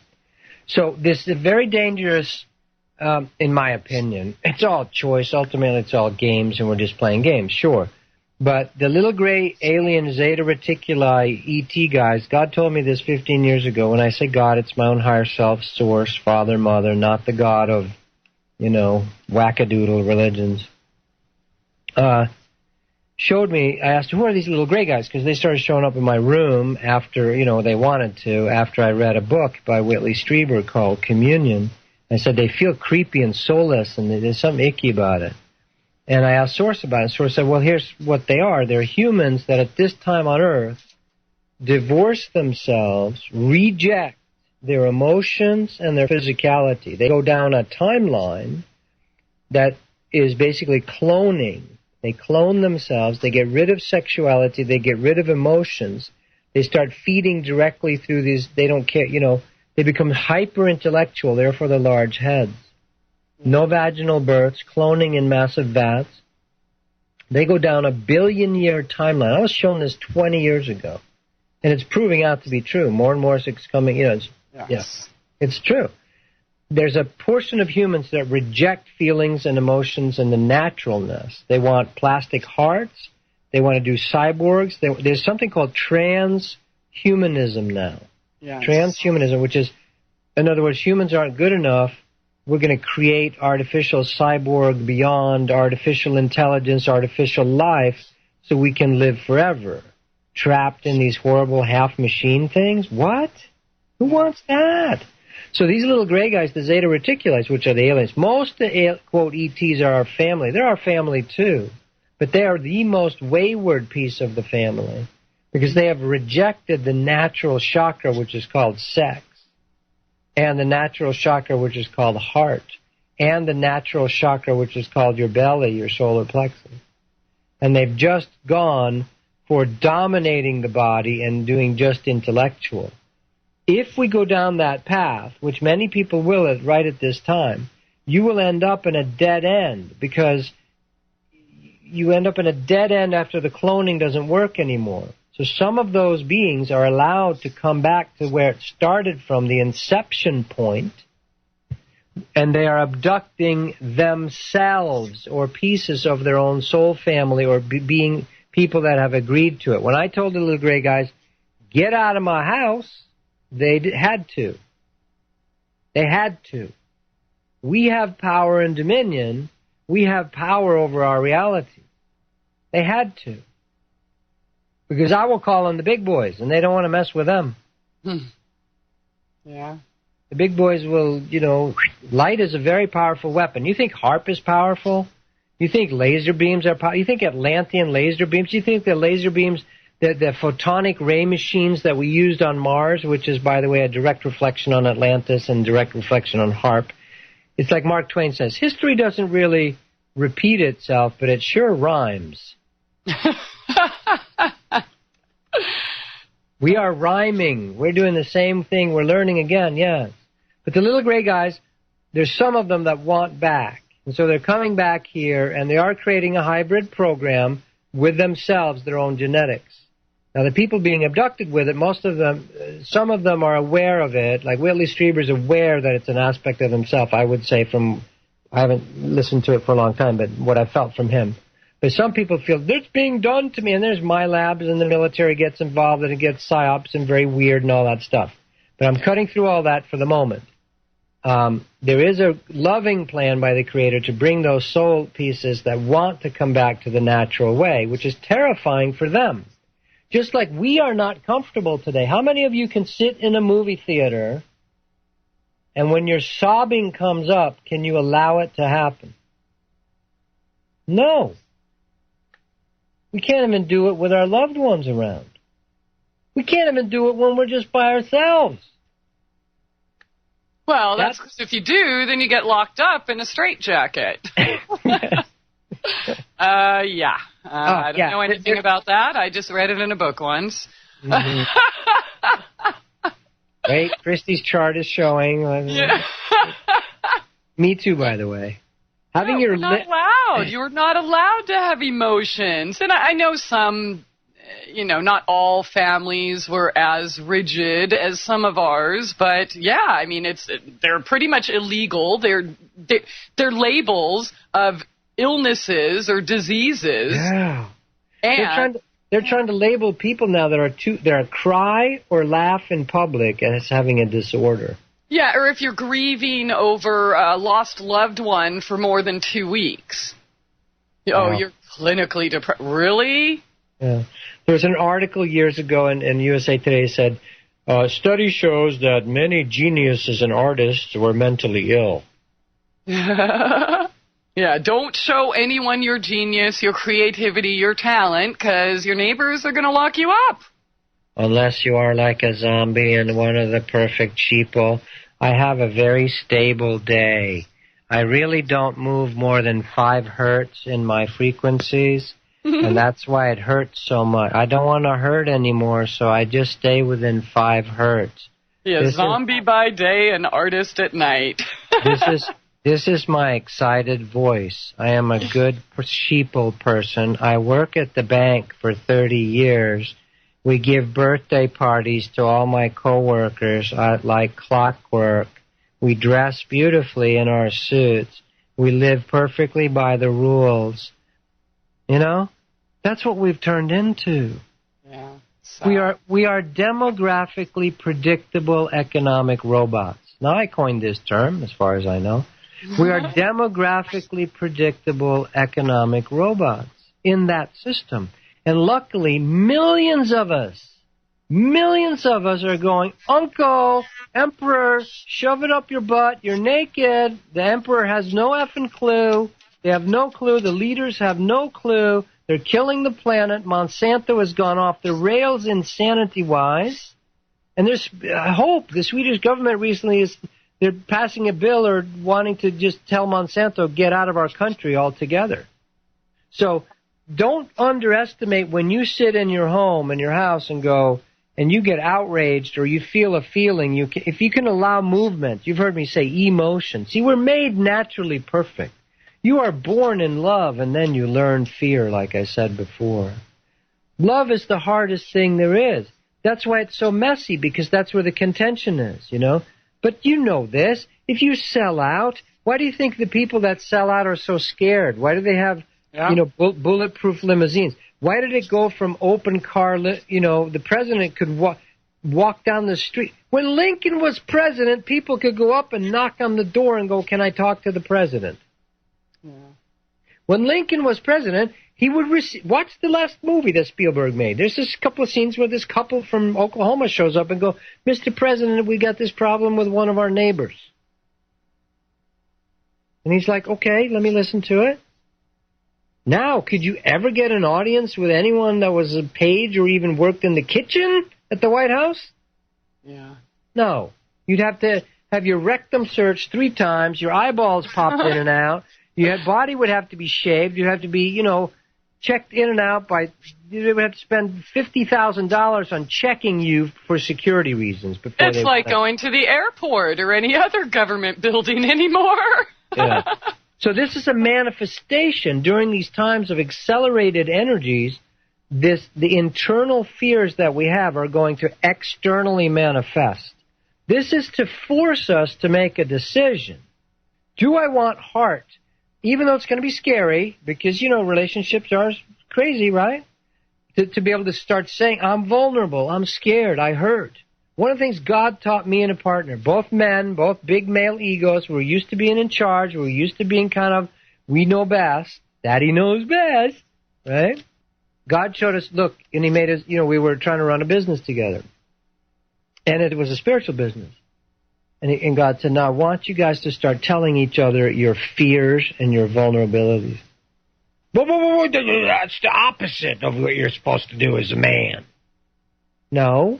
So this is very dangerous, in my opinion. It's all choice. Ultimately, it's all games, and we're just playing games, sure. But the little gray alien Zeta Reticuli ET guys, God told me this 15 years ago. When I say God, it's my own higher self, source, father, mother, not the God of, wackadoodle religions. Showed me, I asked, who are these little gray guys? Because they started showing up in my room after, they wanted to, after I read a book by Whitley Strieber called Communion. I said, they feel creepy and soulless, and there's something icky about it. And I asked Source about it. Source said, well, here's what they are. They're humans that at this time on Earth divorce themselves, reject their emotions and their physicality. They go down a timeline that is basically cloning. They clone themselves. They get rid of sexuality. They get rid of emotions. They start feeding directly through these. They don't care, They become hyper-intellectual, therefore the large heads. No vaginal births, cloning in massive vats. They go down a billion-year timeline. I was shown this 20 years ago, and it's proving out to be true. More and more it's coming, Yes. Yeah, it's true. there's a portion of humans that reject feelings and emotions and the naturalness. They want plastic hearts. They want to do cyborgs. There's something called transhumanism now. Yes. Transhumanism, which is, in other words, humans aren't good enough. We're going to create artificial cyborg beyond artificial intelligence, artificial life, so we can live forever. Trapped in these horrible half-machine things? What? Who wants that? So these little gray guys, the Zeta Reticulites, which are the aliens, most of the, quote, ETs are our family. They're our family, too. But they are the most wayward piece of the family because they have rejected the natural chakra, which is called sex, and the natural chakra, which is called heart, and the natural chakra, which is called your belly, your solar plexus. And they've just gone for dominating the body and doing just intellectual. If we go down that path, which many people will right at this time, you will end up in a dead end because you end up in a dead end after the cloning doesn't work anymore. So some of those beings are allowed to come back to where it started from, the inception point, and they are abducting themselves or pieces of their own soul family or being people that have agreed to it. When I told the little gray guys, get out of my house, they had to. They had to. We have power and dominion. We have power over our reality. They had to. Because I will call on the big boys, and they don't want to mess with them. Yeah. The big boys will, light is a very powerful weapon. You think HARP is powerful? You think laser beams are powerful? You think Atlantean laser beams? You think the laser beams, the photonic ray machines that we used on Mars, which is, by the way, a direct reflection on Atlantis and direct reflection on HARP. It's like Mark Twain says, history doesn't really repeat itself, but it sure rhymes. We are rhyming. We're doing the same thing. We're learning again, yes. But the little gray guys, there's some of them that want back. And so they're coming back here, and they are creating a hybrid program with themselves, their own genetics. Now, the people being abducted with it, most of them, some of them are aware of it. Like Whitley Strieber's aware that it's an aspect of himself, I would say I haven't listened to it for a long time, but what I felt from him. But some people feel, this being done to me, and there's my labs, and the military gets involved, and it gets psyops and very weird and all that stuff. But I'm cutting through all that for the moment. There is a loving plan by the Creator to bring those soul pieces that want to come back to the natural way, which is terrifying for them. Just like we are not comfortable today. How many of you can sit in a movie theater, and when your sobbing comes up, can you allow it to happen? No. We can't even do it with our loved ones around. We can't even do it when we're just by ourselves. Well, that's because if you do, then you get locked up in a straitjacket. Yeah. I don't know anything about that. I just read it in a book once. Mm-hmm. Wait, Christie's chart is showing. Yeah. Me too, by the way. You're not allowed. You're not allowed to have emotions. And I know some, not all families were as rigid as some of ours, but yeah, I mean, they're pretty much illegal. They're labels of illnesses or diseases. Yeah. And they're trying to label people now that are cry or laugh in public as having a disorder. Yeah, or if you're grieving over a lost loved one for more than 2 weeks. Oh, you're clinically depressed. Really? Yeah. There was an article years ago in USA Today said, study shows that many geniuses and artists were mentally ill. Yeah, don't show anyone your genius, your creativity, your talent, because your neighbors are going to lock you up. Unless you are like a zombie and one of the perfect sheeple. I have a very stable day. I really don't move more than 5 hertz in my frequencies, and that's why it hurts so much. I don't want to hurt anymore, so I just stay within 5 hertz. Yeah, zombie by day and artist at night. This is my excited voice. I am a good sheeple person. I work at the bank for 30 years. We give birthday parties to all my coworkers like clockwork. We dress beautifully in our suits. We live perfectly by the rules. You know? That's what we've turned into. Yeah. We are demographically predictable economic robots. Now, I coined this term, as far as I know. We are demographically predictable economic robots in that system. And luckily, millions of us are going, Uncle, Emperor, shove it up your butt, you're naked. The Emperor has no effing clue. They have no clue. The leaders have no clue. They're killing the planet. Monsanto has gone off the rails insanity-wise. And there's hope. The Swedish government recently they're passing a bill or wanting to just tell Monsanto, get out of our country altogether. So don't underestimate when you sit in your home, in your house, and go, and you get outraged or you feel a feeling, if you can allow movement, you've heard me say emotion. See, we're made naturally perfect. You are born in love, and then you learn fear, like I said before. Love is the hardest thing there is. That's why it's so messy, because that's where the contention is, you know. But you know this. If you sell out, why do you think the people that sell out are so scared? Why do they have, bulletproof limousines? Why did it go from open car, the president could walk down the street? When Lincoln was president, people could go up and knock on the door and go, can I talk to the president? Yeah. When Lincoln was president, he would watch the last movie that Spielberg made. There's this couple of scenes where this couple from Oklahoma shows up and go, Mr. President, we got this problem with one of our neighbors. And he's like, okay, let me listen to it. Now, could you ever get an audience with anyone that was a page or even worked in the kitchen at the White House? Yeah. No. You'd have to have your rectum searched 3 times, your eyeballs popped in and out, your body would have to be shaved, you'd have to be, checked in and out by, they would have to spend $50,000 on checking you for security reasons. It's like going to the airport or any other government building anymore. Yeah. So this is a manifestation during these times of accelerated energies. The internal fears that we have are going to externally manifest. This is to force us to make a decision. Do I want heart? Even though it's going to be scary, because, relationships are crazy, right? To be able to start saying, I'm vulnerable, I'm scared, I hurt. One of the things God taught me and a partner, both men, both big male egos, we're used to being in charge, we're used to being kind of, we know best, Daddy knows best, right? God showed us, look, and he made us, we were trying to run a business together. And it was a spiritual business. And God said, now I want you guys to start telling each other your fears and your vulnerabilities. Whoa, that's the opposite of what you're supposed to do as a man. No,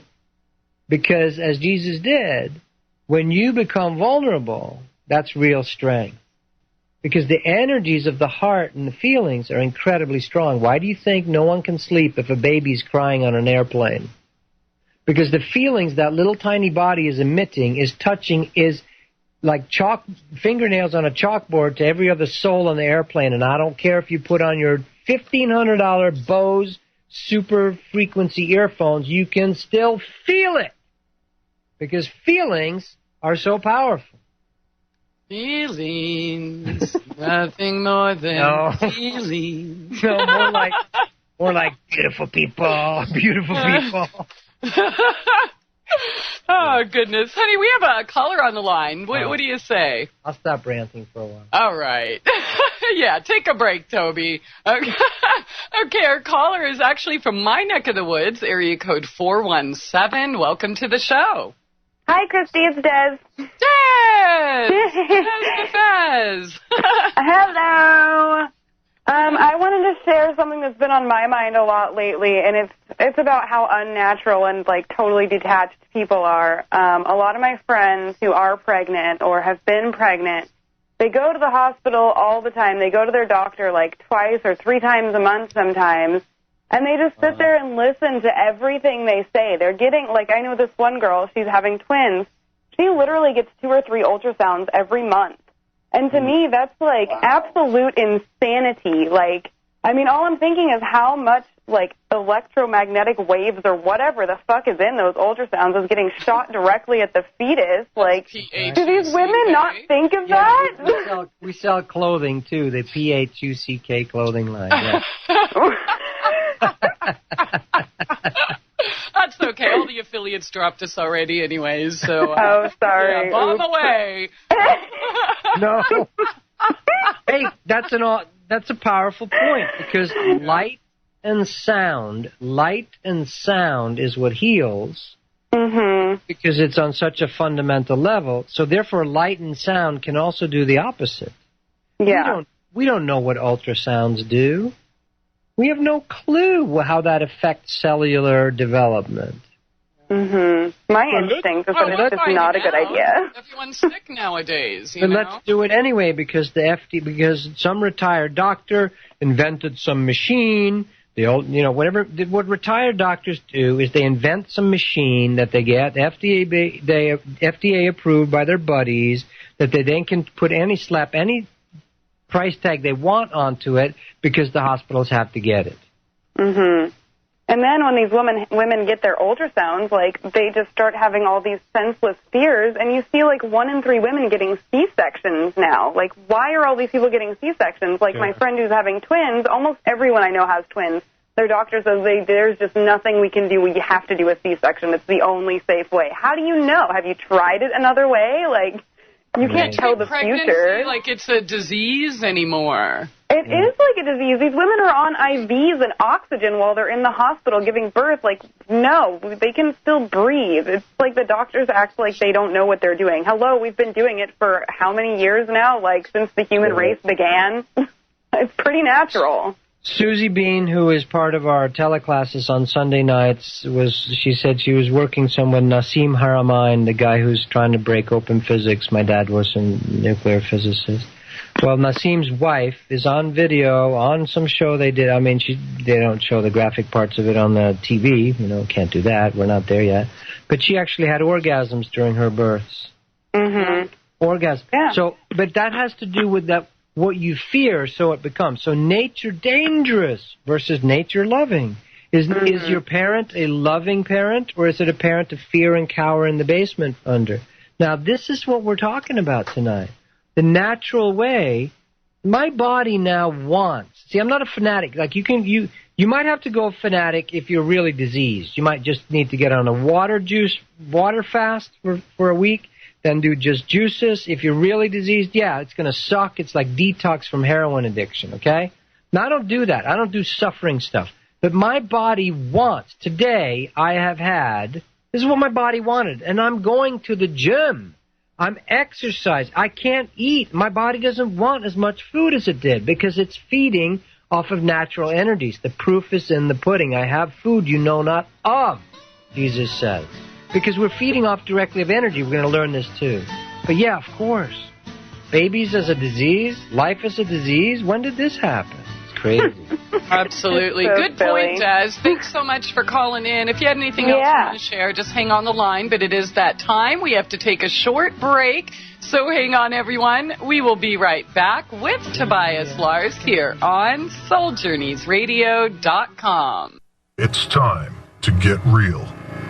because as Jesus did, when you become vulnerable, that's real strength. Because the energies of the heart and the feelings are incredibly strong. Why do you think no one can sleep if a baby's crying on an airplane? Because the feelings that little tiny body is emitting is like fingernails on a chalkboard to every other soul on the airplane. And I don't care if you put on your $1,500 Bose super frequency earphones, you can still feel it. Because feelings are so powerful. Feelings, nothing more than feelings. No, more like beautiful people. Oh, goodness. Honey, we have a caller on the line. What do you say? I'll stop ranting for a while. All right. Yeah, take a break, Toby. Okay, our caller is actually from my neck of the woods, area code 417. Welcome to the show. Hi, Christy. It's Des. Des! Hello. I wanted to share something that's been on my mind a lot lately, and it's about how unnatural and totally detached people are. A lot of my friends who are pregnant or have been pregnant, they go to the hospital all the time. They go to their doctor 2 or 3 times a month sometimes, and they just sit there and listen to everything they say. They're getting, I know this one girl, she's having twins. She literally gets 2 or 3 ultrasounds every month. And to me, that's absolute insanity. All I'm thinking is how much like electromagnetic waves or whatever the fuck is in those ultrasounds is getting shot directly at the fetus. Like, do these women not think of that? We sell clothing too, the PHUCK clothing line. Yeah. That's okay. All the affiliates dropped us already anyways, so... oh, sorry. Yeah, bomb away. No. Hey, that's a powerful point, because light and sound is what heals, because it's on such a fundamental level. So therefore, light and sound can also do the opposite. Yeah. We don't know what ultrasounds do. We have no clue how that affects cellular development. My instinct is that it's just not a good idea. Everyone's sick nowadays, But let's do it anyway, because because some retired doctor invented some machine. What retired doctors do is they invent some machine that they get FDA approved by their buddies, that they then can slap any price tag they want onto it, because the hospitals have to get it. And then when these women get their ultrasounds, like, they just start having all these senseless fears, and you see, like, 1 in 3 women getting C-sections now. Like, why are all these people getting C-sections? Like, my friend who's having twins, almost everyone I know has twins. Their doctor says there's just nothing we can do. We have to do a C-section. It's the only safe way. How do you know? Have you tried it another way? Like, you can't tell the future. Like it's a disease anymore. It is like a disease. These women are on IVs and oxygen while they're in the hospital giving birth. Like, no, they can still breathe. It's like the doctors act like they don't know what they're doing. Hello, we've been doing it for how many years now? Like, since the human race began? It's pretty natural. Susie Bean, who is part of our teleclasses on Sunday nights, she said she was working with Nassim Haramein, the guy who's trying to break open physics. My dad was a nuclear physicist. Well, Nassim's wife is on video on some show they did. I mean, they don't show the graphic parts of it on the TV. Can't do that. We're not there yet. But she actually had orgasms during her births. Orgasms. Yeah. So, but that has to do with what you fear, so it becomes. So nature dangerous versus nature loving. Is your parent a loving parent, or is it a parent to fear and cower in the basement under? Now, this is what we're talking about tonight. The natural way, my body now wants. See, I'm not a fanatic. Like, you might have to go fanatic if you're really diseased. You might just need to get on a water fast for a week. Then do just juices. If you're really diseased, yeah, it's going to suck. It's like detox from heroin addiction, okay? Now, I don't do that. I don't do suffering stuff. But my body wants. Today, this is what my body wanted. And I'm going to the gym. I'm exercising. I can't eat. My body doesn't want as much food as it did because it's feeding off of natural energies. The proof is in the pudding. I have food you know not of, Jesus says. Because we're feeding off directly of energy. We're going to learn this too. But yeah, of course. Babies as a disease, life as a disease. When did this happen? It's crazy. Absolutely. So good point, Des. Thanks so much for calling in. If you had anything else you want to share, just hang on the line. But it is that time. We have to take a short break. So hang on, everyone. We will be right back with Tobias Lars here on SoulJourneysRadio.com. It's time to get real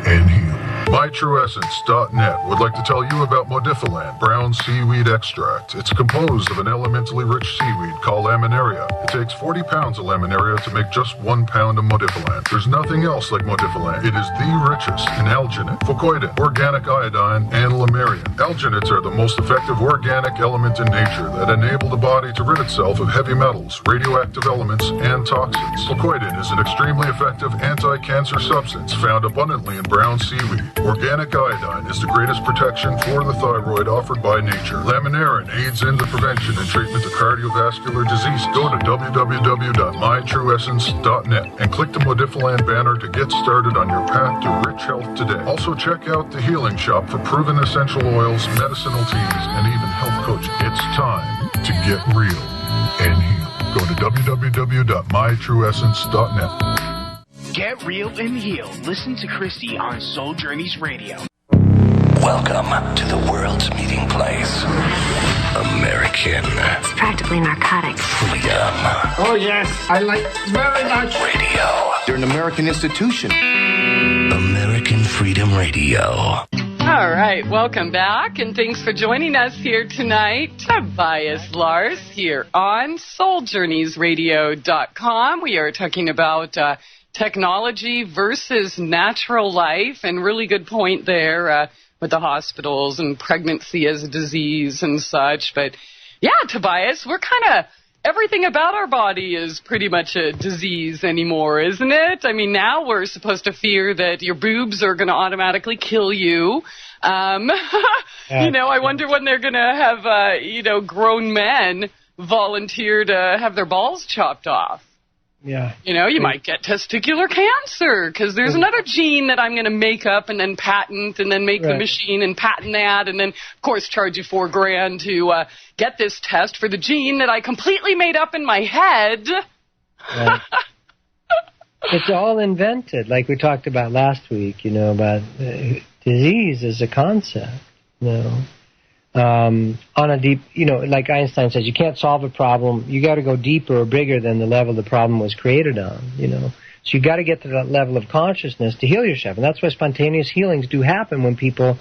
and heal. MyTrueEssence.net would like to tell you about Modifiland brown seaweed extract. It's composed of an elementally rich seaweed called laminaria. It takes 40 pounds of laminaria to make just 1 pound of Modifiland. There's nothing else like Modifiland. It is the richest in alginate, fucoidin, organic iodine, and lamarian. Alginates are the most effective organic element in nature that enable the body to rid itself of heavy metals, radioactive elements, and toxins. Fucoidin is an extremely effective anti-cancer substance found abundantly in brown seaweed. Organic iodine is the greatest protection for the thyroid offered by nature. Laminarin aids in the prevention and treatment of cardiovascular disease. Go to www.mytrueessence.net and click the Modifiland banner to get started on your path to rich health today. Also check out the Healing Shop for proven essential oils, medicinal teas, and even health coaching. It's time to get real and heal. Go to www.mytrueessence.net. Get real and heal. Listen to Christie on Soul Journeys Radio. Welcome to the world's meeting place, America. American. It's practically narcotic. Freedom. Oh, yes. I like very much. Radio. They're an American institution. American Freedom Radio. All right, welcome back, and thanks for joining us here tonight. Tobias Lars here on SoulJourneysRadio.com. We are talking about technology versus natural life, and really good point there with the hospitals and pregnancy as a disease and such. But yeah, Tobias, we're kind of, everything about our body is pretty much a disease anymore, isn't it? I mean, now we're supposed to fear that your boobs are going to automatically kill you. You know, I wonder when they're going to have, grown men volunteer to have their balls chopped off. Yeah. You know, you might get testicular cancer because there's another gene that I'm going to make up and then patent and then make the machine and patent that and then, of course, charge you $4,000 to get this test for the gene that I completely made up in my head. Right. It's all invented, like we talked about last week, about disease as a concept, on a deep, like Einstein says, you can't solve a problem. You got to go deeper or bigger than the level the problem was created on, So you got to get to that level of consciousness to heal yourself. And that's why spontaneous healings do happen when people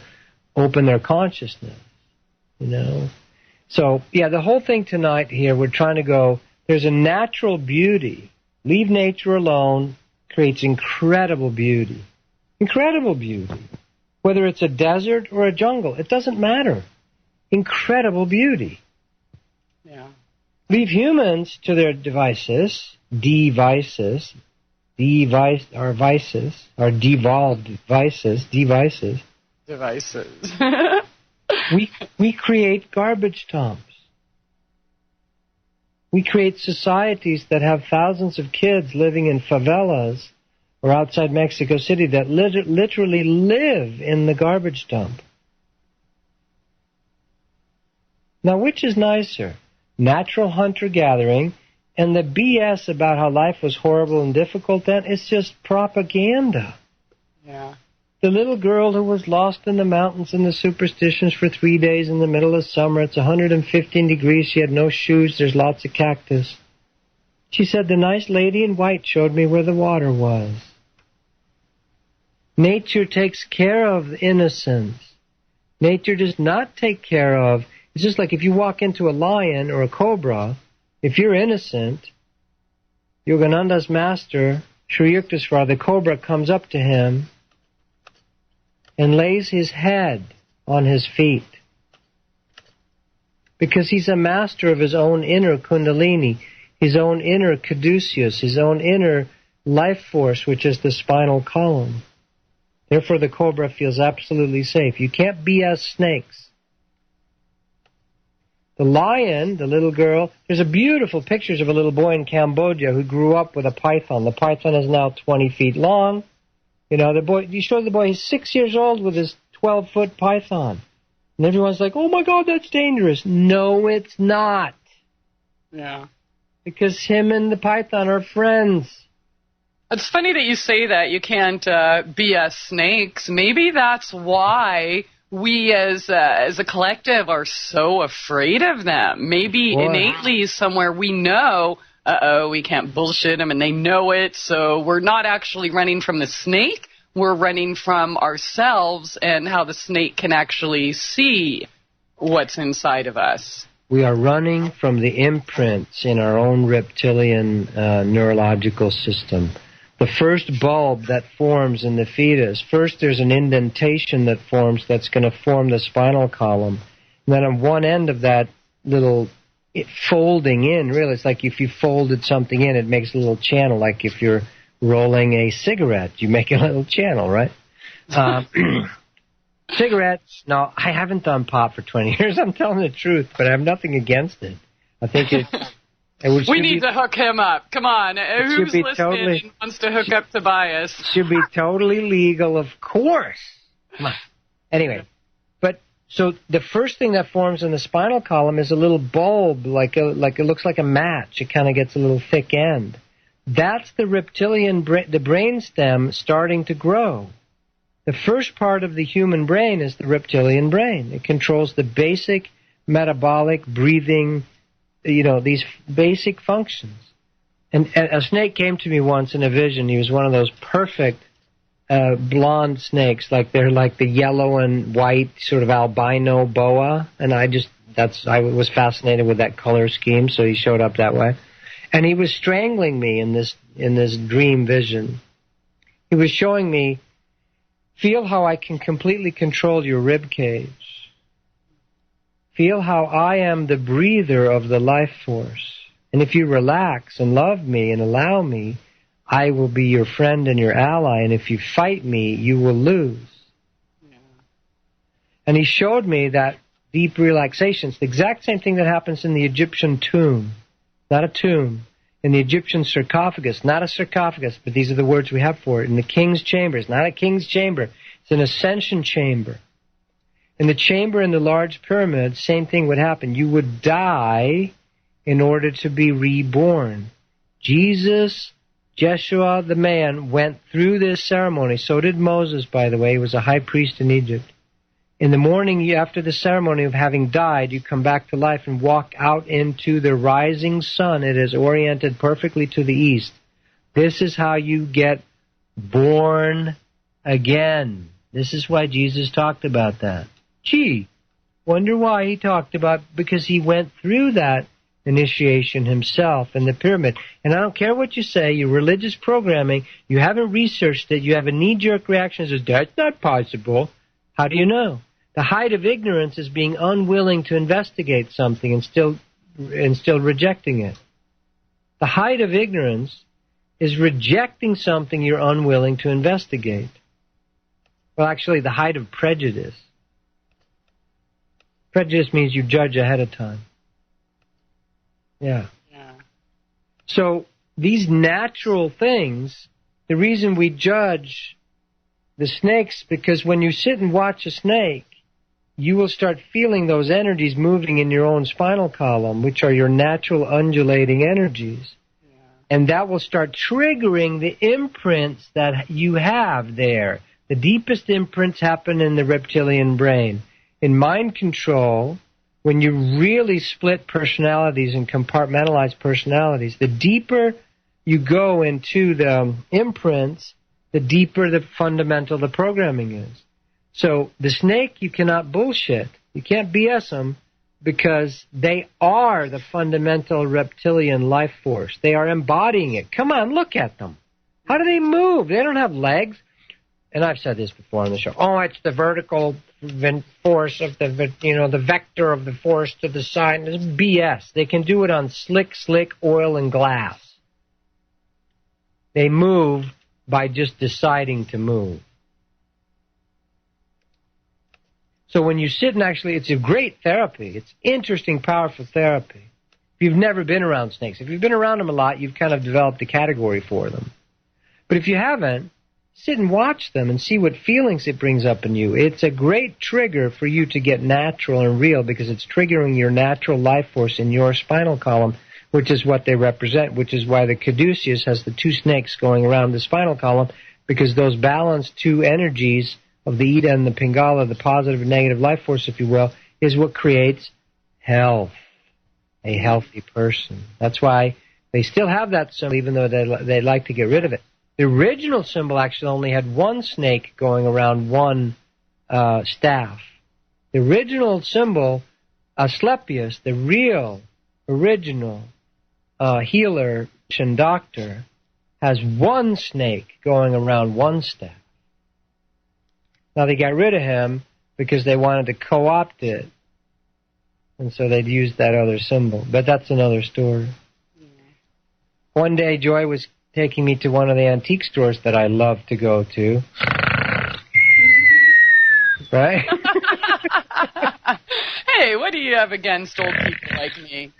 open their consciousness, So, yeah, the whole thing tonight here, we're trying to go, there's a natural beauty. Leave nature alone creates incredible beauty. Incredible beauty. Whether it's a desert or a jungle, it doesn't matter. Incredible beauty. Yeah. Leave humans to their devices, our devolved vices. We create garbage dumps. We create societies that have thousands of kids living in favelas or outside Mexico City that literally live in the garbage dump. Now, which is nicer? Natural hunter-gathering and the BS about how life was horrible and difficult then? It's just propaganda. Yeah. The little girl who was lost in the mountains and the superstitions for 3 days in the middle of summer. It's 115 degrees. She had no shoes. There's lots of cactus. She said, the nice lady in white showed me where the water was. Nature takes care of innocence. Nature does not take care of. It's just like if you walk into a lion or a cobra, if you're innocent, Yogananda's master, Sri Yukteswar, the cobra comes up to him and lays his head on his feet. Because he's a master of his own inner kundalini, his own inner caduceus, his own inner life force, which is the spinal column. Therefore, the cobra feels absolutely safe. You can't BS snakes. The lion, the little girl, there's a beautiful pictures of a little boy in Cambodia who grew up with a python. The python is now 20 feet long. The boy, you show the boy, he's 6 years old with his 12-foot python. And everyone's like, oh my God, that's dangerous. No, it's not. Yeah. Because him and the python are friends. It's funny that you say that. You can't BS snakes. Maybe that's why we as a collective are so afraid of them. Maybe innately somewhere we know, we can't bullshit them, and they know it, so we're not actually running from the snake. We're running from ourselves and how the snake can actually see what's inside of us. We are running from the imprints in our own reptilian neurological system. The first bulb that forms in the fetus, first there's an indentation that forms that's going to form the spinal column. And then on one end of that little folding in, really, it's like if you folded something in, it makes a little channel, like if you're rolling a cigarette, you make a little channel, right? Cigarettes, no, I haven't done pot for 20 years, I'm telling the truth, but I have nothing against it. I think we need to hook him up. Come on. Who's listening and wants to hook up Tobias? Should be totally legal, of course. Come on. Anyway, so the first thing that forms in the spinal column is a little bulb, like it looks like a match. It kind of gets a little thick end. That's the reptilian brain, the brain stem starting to grow. The first part of the human brain is the reptilian brain. It controls the basic metabolic, breathing, these basic functions. And a snake came to me once in a vision. He was one of those perfect blonde snakes, they're like the yellow and white sort of albino boa. And I was fascinated with that color scheme, so he showed up that way. And he was strangling me in this dream vision. He was showing me, feel how I can completely control your rib cage. Feel how I am the breather of the life force. And if you relax and love me and allow me, I will be your friend and your ally. And if you fight me, you will lose. Yeah. And he showed me that deep relaxation. It's the exact same thing that happens in the Egyptian tomb. Not a tomb. In the Egyptian sarcophagus. Not a sarcophagus, but these are the words we have for it. In the king's chamber. It's not a king's chamber. It's an ascension chamber. In the chamber in the large pyramid, same thing would happen. You would die in order to be reborn. Jesus, Jeshua the man, went through this ceremony. So did Moses, by the way. He was a high priest in Egypt. In the morning, after the ceremony of having died, you come back to life and walk out into the rising sun. It is oriented perfectly to the east. This is how you get born again. This is why Jesus talked about that. Gee, wonder why he talked about, because he went through that initiation himself in the pyramid. And I don't care what you say, your religious programming, you haven't researched it, you have a knee-jerk reaction that says, that's not possible. How do you know? The height of ignorance is being unwilling to investigate something and still rejecting it. The height of ignorance is rejecting something you're unwilling to investigate. Well, actually, the height of prejudice. Prejudice means you judge ahead of time. Yeah. So these natural things, the reason we judge the snakes, because when you sit and watch a snake, you will start feeling those energies moving in your own spinal column, which are your natural undulating energies. Yeah. And that will start triggering the imprints that you have there. The deepest imprints happen in the reptilian brain. In mind control, when you really split personalities and compartmentalize personalities, the deeper you go into the imprints, the deeper the fundamental the programming is. So the snake, you cannot bullshit. You can't BS them because they are the fundamental reptilian life force. They are embodying it. Come on, look at them. How do they move? They don't have legs. And I've said this before on the show. Oh, it's the vertical force of the vector of the force to the side. It's BS. They can do it on slick oil and glass. They move by just deciding to move. So when you sit and actually, it's a great therapy. It's interesting, powerful therapy. If you've never been around snakes, if you've been around them a lot, you've kind of developed a category for them. But if you haven't, sit and watch them and see what feelings it brings up in you. It's a great trigger for you to get natural and real because it's triggering your natural life force in your spinal column, which is what they represent, which is why the caduceus has the two snakes going around the spinal column, because those balanced two energies of the Ida and the Pingala, the positive and negative life force, if you will, is what creates health, a healthy person. That's why they still have that symbol, even though they like to get rid of it. The original symbol actually only had one snake going around one staff. The original symbol, Asclepius, the real, original healer and doctor, has one snake going around one staff. Now, they got rid of him because they wanted to co-opt it. And so they'd used that other symbol. But that's another story. Yeah. One day, Joy was taking me to one of the antique stores that I love to go to. Right? Hey, what do you have against old people like me?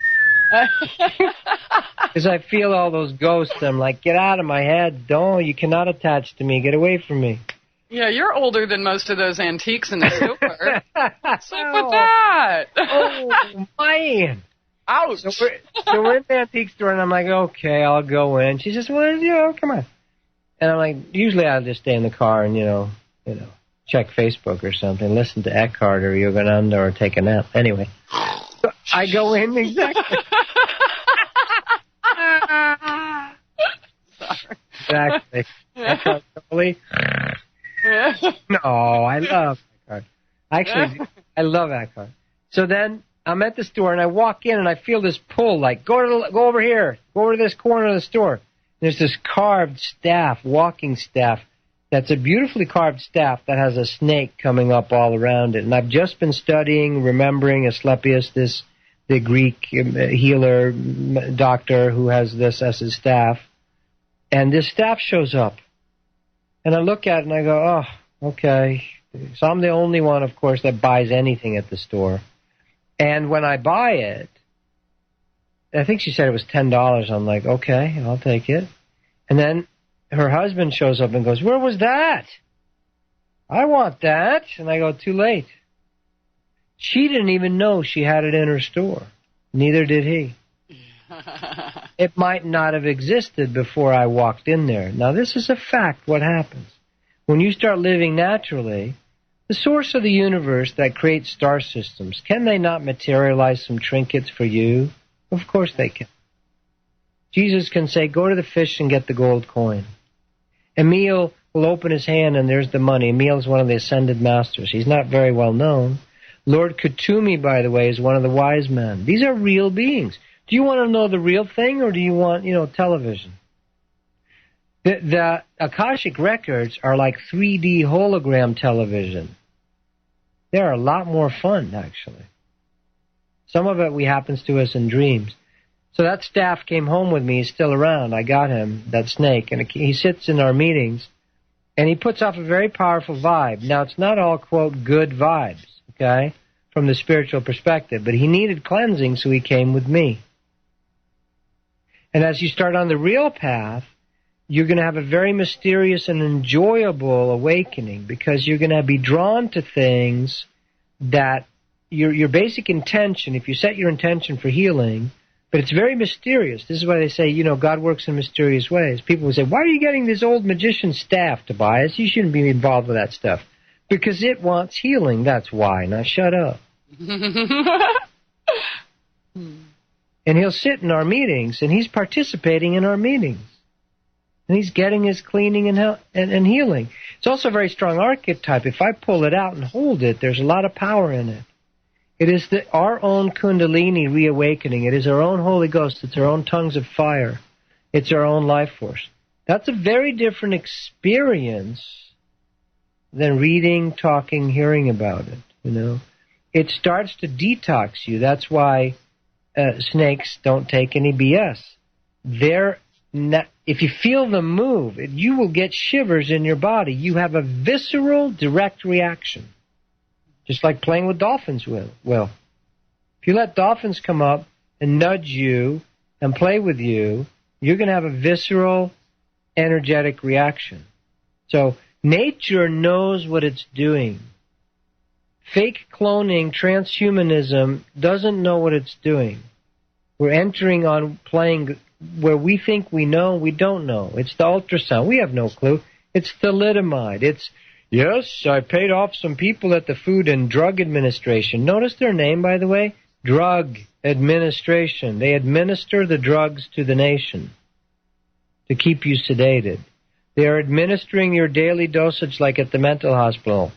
Because I feel all those ghosts. I'm like, get out of my head. Don't. You cannot attach to me. Get away from me. Yeah, you're older than most of those antiques in the store. What's up with that? Oh, man. Ouch. So we're in the antique store, and I'm like, okay, I'll go in. She says, well, come on. And I'm like, usually I'll just stay in the car and, check Facebook or something, listen to Eckhart or Yogananda or take a nap. Anyway, so I go in exactly. Exactly. Eckhart Tolle. No, I love Eckhart. Actually, I love Eckhart. So then I'm at the store and I walk in and I feel this pull, like go over here, go over to this corner of the store. There's this carved staff, walking staff. That's a beautifully carved staff that has a snake coming up all around it. And I've just been studying, remembering Asclepius, the Greek healer doctor who has this as his staff. And this staff shows up. And I look at it and I go, oh, okay. So I'm the only one, of course, that buys anything at the store. And when I buy it, I think she said it was $10. I'm like, okay, I'll take it. And then her husband shows up and goes, where was that? I want that. And I go, too late. She didn't even know she had it in her store. Neither did he. It might not have existed before I walked in there. Now, this is a fact, what happens. When you start living naturally, the source of the universe that creates star systems, can they not materialize some trinkets for you? Of course they can. Jesus can say, go to the fish and get the gold coin. Emil will open his hand and there's the money. Emil is one of the ascended masters. He's not very well known. Lord Kutumi, by the way, is one of the wise men. These are real beings. Do you want to know the real thing or do you want, television? The Akashic records are like 3D hologram television. They're a lot more fun, actually. Some of it happens to us in dreams. So that staff came home with me. He's still around. I got him, that snake, and he sits in our meetings, and he puts off a very powerful vibe. Now, it's not all, quote, good vibes, okay, from the spiritual perspective, but he needed cleansing, so he came with me. And as you start on the real path, you're going to have a very mysterious and enjoyable awakening because you're going to be drawn to things that your basic intention, if you set your intention for healing, but it's very mysterious. This is why they say, God works in mysterious ways. People will say, why are you getting this old magician staff, Tobias? You shouldn't be involved with that stuff. Because it wants healing, that's why. Now shut up. And he'll sit in our meetings, and he's participating in our meetings. And he's getting his cleaning and healing. It's also a very strong archetype. If I pull it out and hold it, there's a lot of power in it. It is our own Kundalini reawakening. It is our own Holy Ghost. It's our own tongues of fire. It's our own life force. That's a very different experience than reading, talking, hearing about it, It starts to detox you. That's why snakes don't take any BS. If you feel them move, you will get shivers in your body. You have a visceral, direct reaction. Just like playing with dolphins will. If you let dolphins come up and nudge you and play with you, you're going to have a visceral, energetic reaction. So nature knows what it's doing. Fake cloning, transhumanism doesn't know what it's doing. We're entering on playing where we think we know, we don't know. It's the ultrasound. We have no clue. It's thalidomide. Yes, I paid off some people at the Food and Drug Administration. Notice their name, by the way? Drug Administration. They administer the drugs to the nation to keep you sedated. They are administering your daily dosage like at the mental hospital.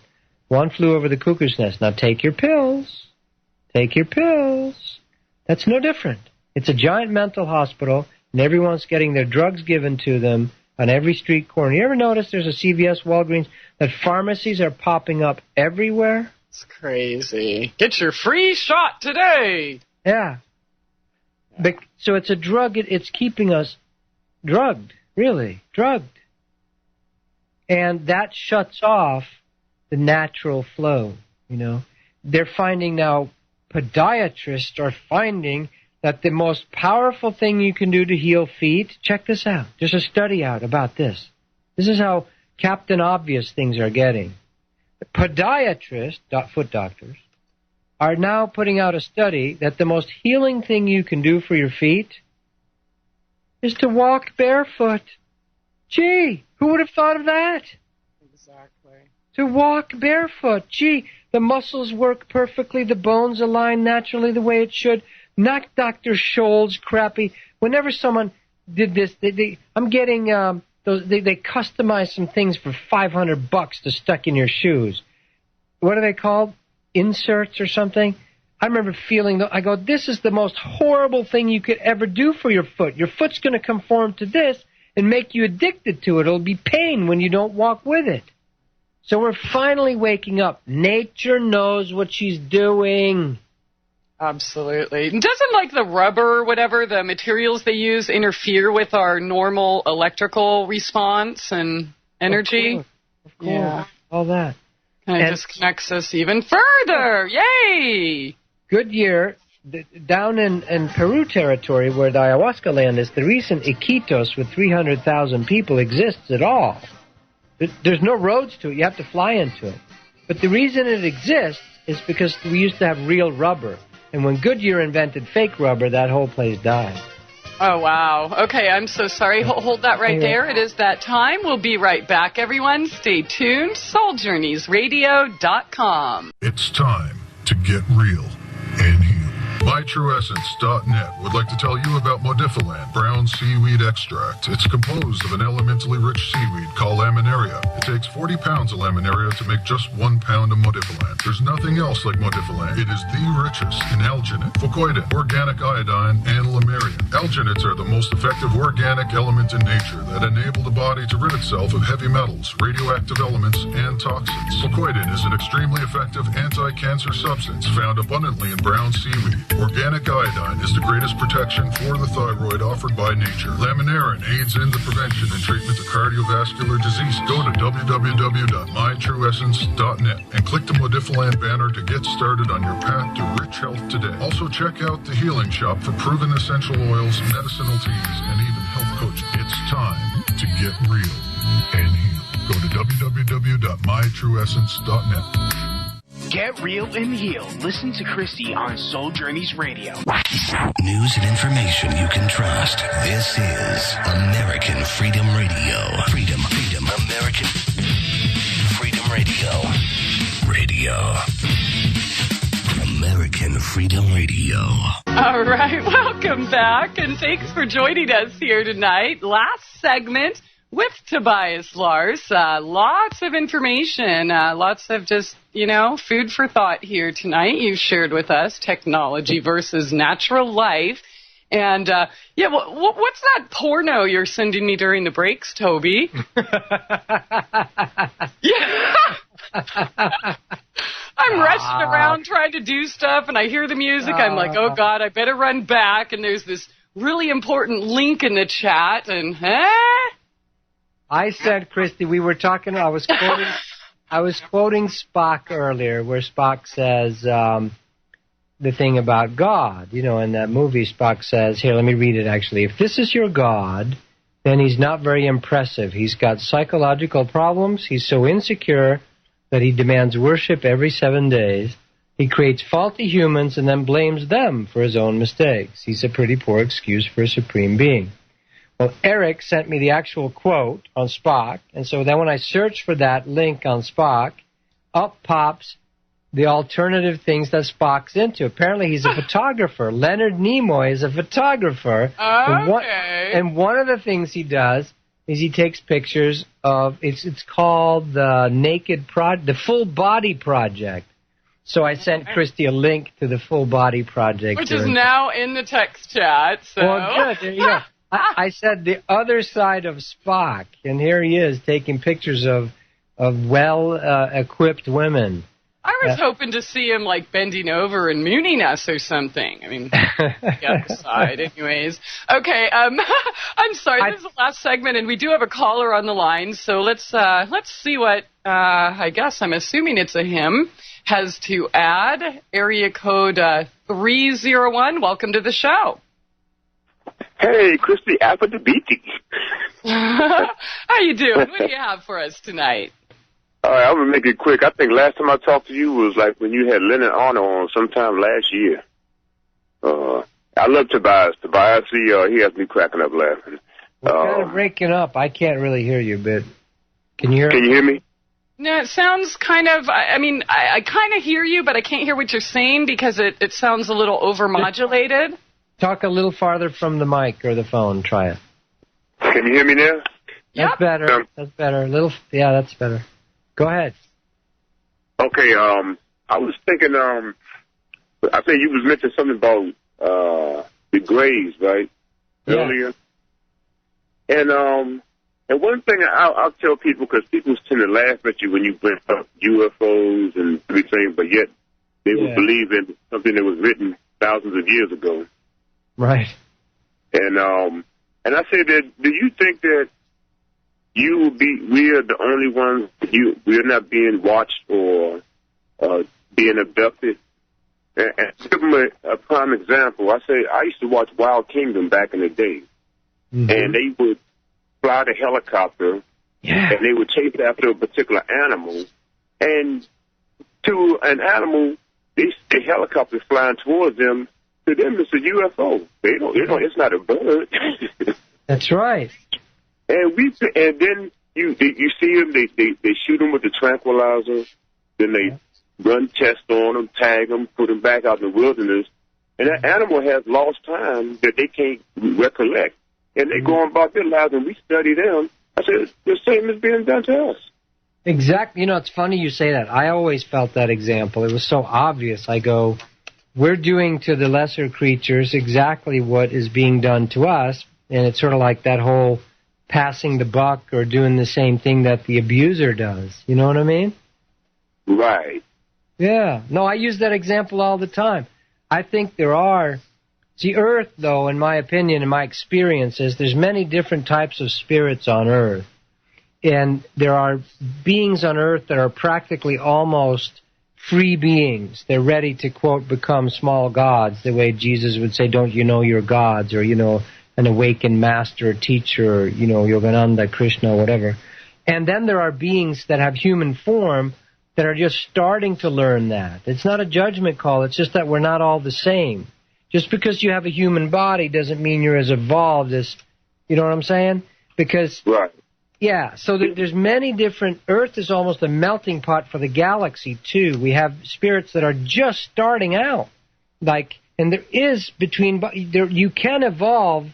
One flew over the cuckoo's nest. Now take your pills. Take your pills. That's no different. It's a giant mental hospital, and everyone's getting their drugs given to them on every street corner. You ever notice there's a CVS, Walgreens, that pharmacies are popping up everywhere? It's crazy. Get your free shot today. Yeah. So it's a drug. It's keeping us drugged, really, drugged. And that shuts off the natural flow, They're finding now, podiatrists are finding that the most powerful thing you can do to heal feet, check this out. There's a study out about this. This is how Captain Obvious things are getting. The podiatrists, foot doctors, are now putting out a study that the most healing thing you can do for your feet is to walk barefoot. Gee, who would have thought of that? Exactly. to walk barefoot. Gee, the muscles work perfectly, the bones align naturally the way it should. Not Dr. Scholl's crappy. Whenever someone did this, I'm getting they customize some things for $500 to stuck in your shoes. What are they called? Inserts or something? I remember feeling, I go, this is the most horrible thing you could ever do for your foot. Your foot's going to conform to this and make you addicted to it. It'll be pain when you don't walk with it. So we're finally waking up. Nature knows what she's doing. Absolutely. Doesn't like the rubber or whatever, the materials they use interfere with our normal electrical response and energy? Of course. Yeah. All that. Kind of disconnects us even further. Yay! Goodyear, down in Peru territory where the ayahuasca land is, the reason Iquitos with 300,000 people exists at all. There's no roads to it. You have to fly into it. But the reason it exists is because we used to have real rubber. And when Goodyear invented fake rubber, that whole place died. Oh, wow. Okay, I'm so sorry. Hold that right there. It is that time. We'll be right back, everyone. Stay tuned. SoulJourneysRadio.com. It's time to get real and heal. MyTrueEssence.net would like to tell you about Modifiland brown seaweed extract. It's composed of an elementally rich seaweed called laminaria. It takes 40 pounds of laminaria to make just 1 pound of Modifiland. There's nothing else like Modifiland. It is the richest in alginate, fucoidin, organic iodine, and lamarian. Alginates are the most effective organic element in nature that enable the body to rid itself of heavy metals, radioactive elements, and toxins. Fucoidin is an extremely effective anti-cancer substance found abundantly in brown seaweed. Organic iodine is the greatest protection for the thyroid offered by nature. Laminarin aids in the prevention and treatment of cardiovascular disease. Go to www.mytrueessence.net and click the Modifiland banner to get started on your path to rich health today. Also check out the Healing Shop for proven essential oils, medicinal teas, and even health coaching. It's time to get real and heal. Go to www.mytrueessence.net. Get real and heal. Listen to Christie on Soul Journeys Radio. News and information you can trust. This is American Freedom Radio. Freedom, American Freedom Radio. American Freedom Radio. All right, welcome back, and thanks for joining us here tonight. Last segment with Tobias Lars. Lots of information, lots of just, food for thought here tonight. You've shared with us technology versus natural life. And, what's that porno you're sending me during the breaks, Toby? Yeah. I'm rushing around trying to do stuff, and I hear the music. I'm like, oh, God, I better run back. And there's this really important link in the chat, and, I said, Christy, we were talking, I was quoting Spock earlier, where Spock says the thing about God. In that movie, Spock says, here, let me read it actually. If this is your God, then he's not very impressive. He's got psychological problems. He's so insecure that he demands worship every 7 days. He creates faulty humans and then blames them for his own mistakes. He's a pretty poor excuse for a supreme being. Well, Eric sent me the actual quote on Spock, and so then when I search for that link on Spock, up pops the alternative things that Spock's into. Apparently he's a photographer. Leonard Nimoy is a photographer. Okay. And one of the things he does is he takes pictures of, it's called the Full Body Project. So I sent Christy a link to the Full Body Project. Which is now in the text chat. So. Well, good. There you go. I said the other side of Spock, and here he is taking pictures of well-equipped women. I was hoping to see him, bending over and mooning us or something. I mean, the other side, anyways. Okay, I'm sorry, this is the last segment, and we do have a caller on the line, so let's see what, I guess, I'm assuming it's a him, has to add. Area code 301, welcome to the show. Hey, Christie, Aphrodite. How you doing? What do you have for us tonight? All right, I'm going to make it quick. I think last time I talked to you was when you had Leonard Arnold on sometime last year. I love Tobias. Tobias, he has me cracking up laughing. We're kind of breaking up. I can't really hear you, but can you hear me? Can you hear me? No, it sounds kind of, I mean, I kind of hear you, but I can't hear what you're saying because it sounds a little overmodulated. Talk a little farther from the mic or the phone. Try it. Can you hear me now? That's better. That's better. That's better. Go ahead. Okay, I was thinking, I think you was mentioning something about the grays, right? Yeah. Earlier. And one thing I'll tell people, because people tend to laugh at you when you bring up UFOs and everything, but yet they will believe in something that was written thousands of years ago. Right. And I say that, do you think that we are the only ones, we're not being watched or being abducted? And to give them a prime example, I used to watch Wild Kingdom back in the day, and they would fly the helicopter, and they would chase after a particular animal, and to an animal, the helicopter's flying towards them. To them, it's a UFO. They don't. It's not a bird. That's right. And then you see them. They shoot them with the tranquilizer. Then they run tests on them, tag them, put them back out in the wilderness. And that animal has lost time that they can't recollect. And they go on about their lives, and we study them. I said, the same is being done to us. Exactly. You know, it's funny you say that. I always felt that example. It was so obvious. I go, we're doing to the lesser creatures exactly what is being done to us, and it's sort of like that whole passing the buck or doing the same thing that the abuser does. You know what I mean? Right. Yeah. No, I use that example all the time. I think there are... See, Earth, though, in my opinion, in my experiences, there's many different types of spirits on Earth. And there are beings on Earth that are practically almost free beings. They're ready to, quote, become small gods, the way Jesus would say, don't you know you're gods, or, you know, an awakened master, teacher, or, you know, Yogananda, Krishna, whatever. And then there are beings that have human form that are just starting to learn that. It's not a judgment call. It's just that we're not all the same. Just because you have a human body doesn't mean you're as evolved as, you know what I'm saying? Because, yeah, so there's many different, Earth is almost a melting pot for the galaxy, too. We have spirits that are just starting out. And there is you can evolve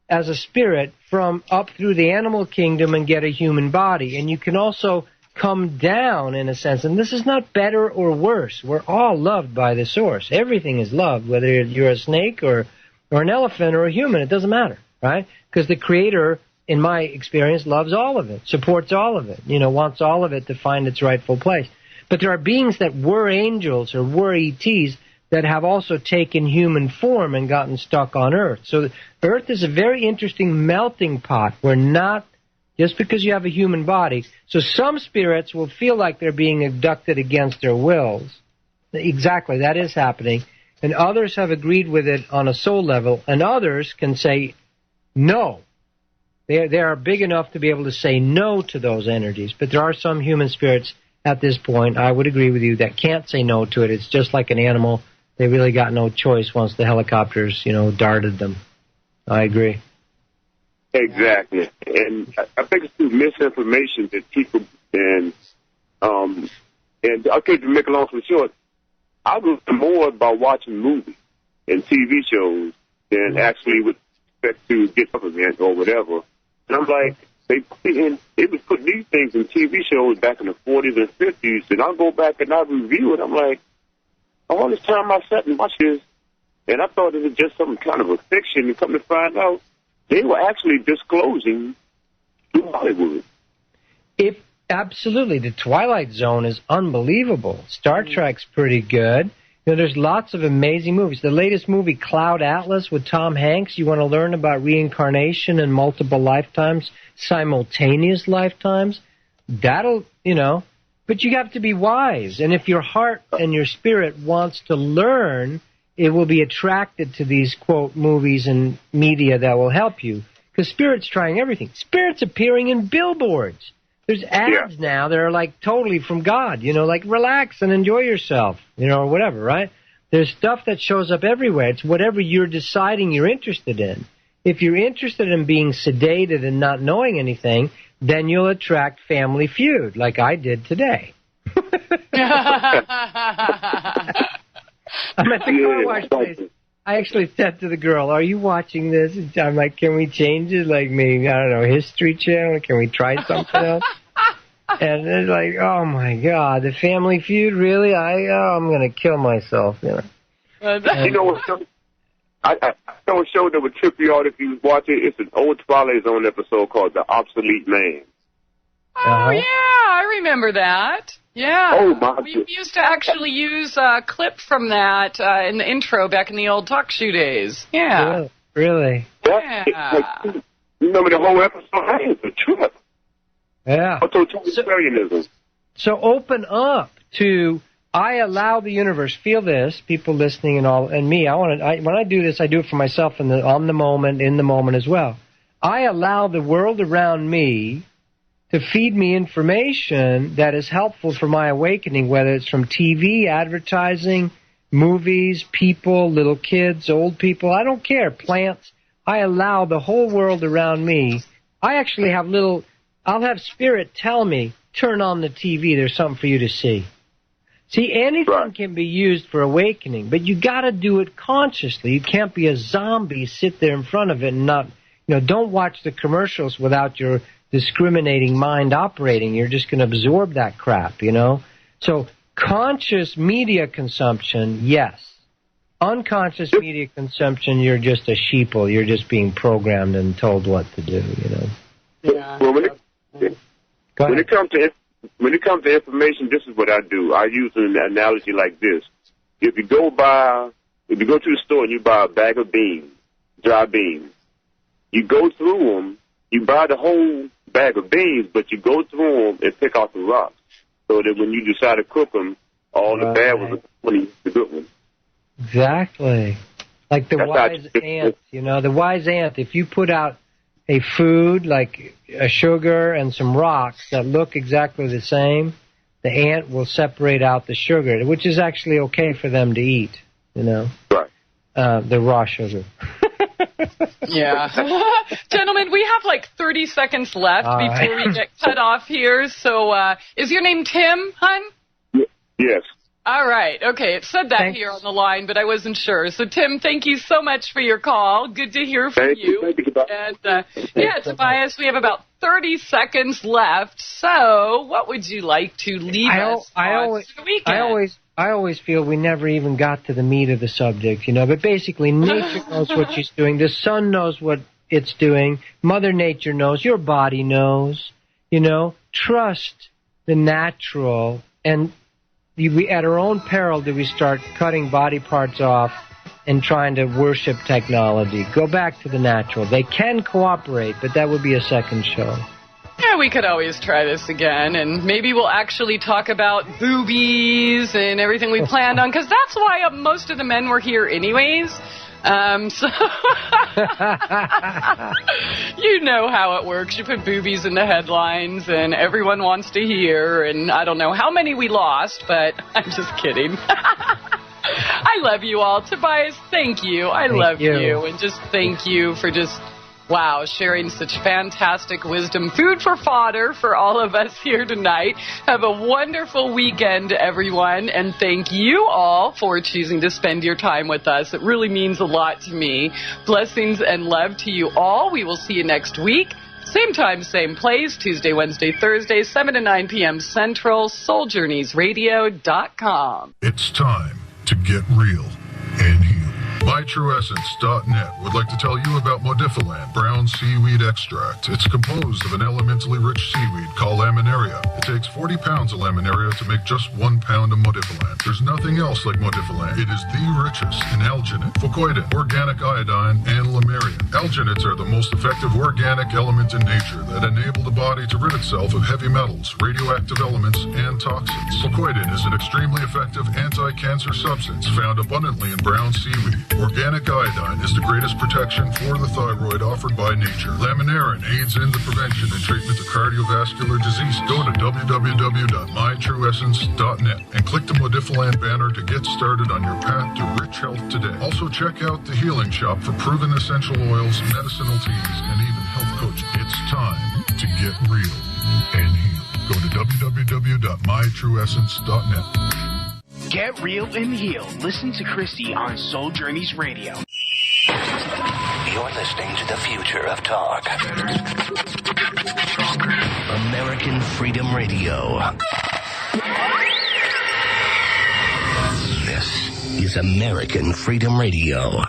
as a spirit from up through the animal kingdom and get a human body. And you can also come down, in a sense. And this is not better or worse. We're all loved by the source. Everything is loved, whether you're a snake or an elephant or a human. It doesn't matter, right? Because the Creator, in my experience, loves all of it, supports all of it, you know, wants all of it to find its rightful place. But there are beings that were angels or were ETs that have also taken human form and gotten stuck on Earth. So Earth is a very interesting melting pot. We're not just because you have a human body. So some spirits will feel like they're being abducted against their wills. Exactly, that is happening. And others have agreed with it on a soul level, and others can say no. They are big enough to be able to say no to those energies. But there are some human spirits at this point, I would agree with you, that can't say no to it. It's just like an animal. They really got no choice once the helicopters, you know, darted them. I agree. Exactly. And I think it's through misinformation that people, and okay, to make a long story short, I was more about watching movies and TV shows than actually with respect to get government or whatever. And I'm like, they would put these things in TV shows back in the 40s and 50s, and I'll go back and I'll review it. I'm like, all this time I sat and watched this, and I thought it was just some kind of a fiction, and come to find out, they were actually disclosing to Hollywood. Absolutely. The Twilight Zone is unbelievable. Star Trek's pretty good. You know, there's lots of amazing movies. The latest movie, Cloud Atlas, with Tom Hanks, you want to learn about reincarnation and multiple lifetimes, simultaneous lifetimes. That'll, you know, but you have to be wise. And if your heart and your spirit wants to learn, it will be attracted to these, quote, movies and media that will help you. Because Spirit's trying everything. Spirit's appearing in billboards. There's ads now that are like totally from God, you know, like relax and enjoy yourself, you know, or whatever, right? There's stuff that shows up everywhere. It's whatever you're deciding you're interested in. If you're interested in being sedated and not knowing anything, then you'll attract Family Feud, like I did today. I'm at the car wash place. I actually said to the girl, "Are you watching this?" And I'm like, "Can we change it? Like maybe, I don't know, History Channel? Can we try something else?" And it's like, "Oh my God, the Family Feud, really? I'm gonna kill myself." You know. You know what? I know a show that would trip you out if you watch it. It's an old Twilight Zone episode called The Obsolete Man. Oh, yeah, I remember that. Yeah. Oh, my We used to actually use a clip from that in the intro back in the old talk show days. Yeah. Really? Yeah. You remember the whole episode? Hey, it's a trip. Yeah. Totalitarianism. So open up to, I allow the universe. Feel this, people listening and me. When I do this, I do it for myself on the moment, in the moment as well. I allow the world around me to feed me information that is helpful for my awakening, whether it's from TV, advertising, movies, people, little kids, old people. I don't care. Plants. I allow the whole world around me. I actually have I'll have Spirit tell me, turn on the TV. There's something for you to see. See, anything can be used for awakening, but you got to do it consciously. You can't be a zombie, sit there in front of it and not, don't watch the commercials without your discriminating mind operating. You're just going to absorb that crap, So conscious media consumption, yes. Unconscious media consumption, you're just a sheeple. You're just being programmed and told what to do, Yeah. Well, when it comes to information, this is what I do. I use an analogy like this. If you go to the store and you buy a bag of beans, dry beans, you go through them, you buy the whole bag of beans, but you go through them and pick out the rocks, so that when you decide to cook them, all the bad ones are the good ones. Exactly. Like the wise ant, the wise ant, if you put out a food like a sugar and some rocks that look exactly the same, the ant will separate out the sugar, which is actually okay for them to eat, Right. The raw sugar. Yeah. Gentlemen, we have like 30 seconds left before we get cut off here. So is your name Tim, hon? Yes. All right. Okay. It said that here on the line, but I wasn't sure. So, Tim, thank you so much for your call. Good to hear from you. Thank you. And, Tobias, we have about 30 seconds left. So what would you like to leave us on for the weekend? I always feel we never even got to the meat of the subject, But basically, nature knows what she's doing. The sun knows what it's doing. Mother Nature knows. Your body knows. Trust the natural. And at our own peril do we start cutting body parts off and trying to worship technology. Go back to the natural. They can cooperate, but that would be a second show. Yeah, we could always try this again, and maybe we'll actually talk about boobies and everything we planned on, because that's why most of the men were here anyways. So you know how it works. You put boobies in the headlines, and everyone wants to hear, and I don't know how many we lost, but I'm just kidding. I love you all. Tobias, thank you. I love you. And just thank you for just, sharing such fantastic wisdom. Food for fodder for all of us here tonight. Have a wonderful weekend, everyone. And thank you all for choosing to spend your time with us. It really means a lot to me. Blessings and love to you all. We will see you next week. Same time, same place, Tuesday, Wednesday, Thursday, 7 to 9 p.m. Central, SoulJourneysRadio.com. It's time to get real and heal. MyTrueEssence.net would like to tell you about Modifiland brown seaweed extract. It's composed of an elementally rich seaweed called laminaria. It takes 40 pounds of laminaria to make just 1 pound of Modifiland. There's nothing else like Modifiland. It is the richest in alginate, fucoidin, organic iodine, and lamarian. Alginates are the most effective organic element in nature that enable the body to rid itself of heavy metals, radioactive elements, and toxins. Fucoidin is an extremely effective anti-cancer substance found abundantly in brown seaweed. Organic iodine is the greatest protection for the thyroid offered by nature. Laminarin aids in the prevention and treatment of cardiovascular disease. Go to www.mytrueessence.net and click the Modifiland banner to get started on your path to rich health today. Also check out the Healing Shop for proven essential oils, medicinal teas, and even health coaching. It's time to get real and heal. Go to www.mytrueessence.net. Get real and heal. Listen to Christie on Soul Journeys Radio. You're listening to the future of talk. American Freedom Radio. This is American Freedom Radio.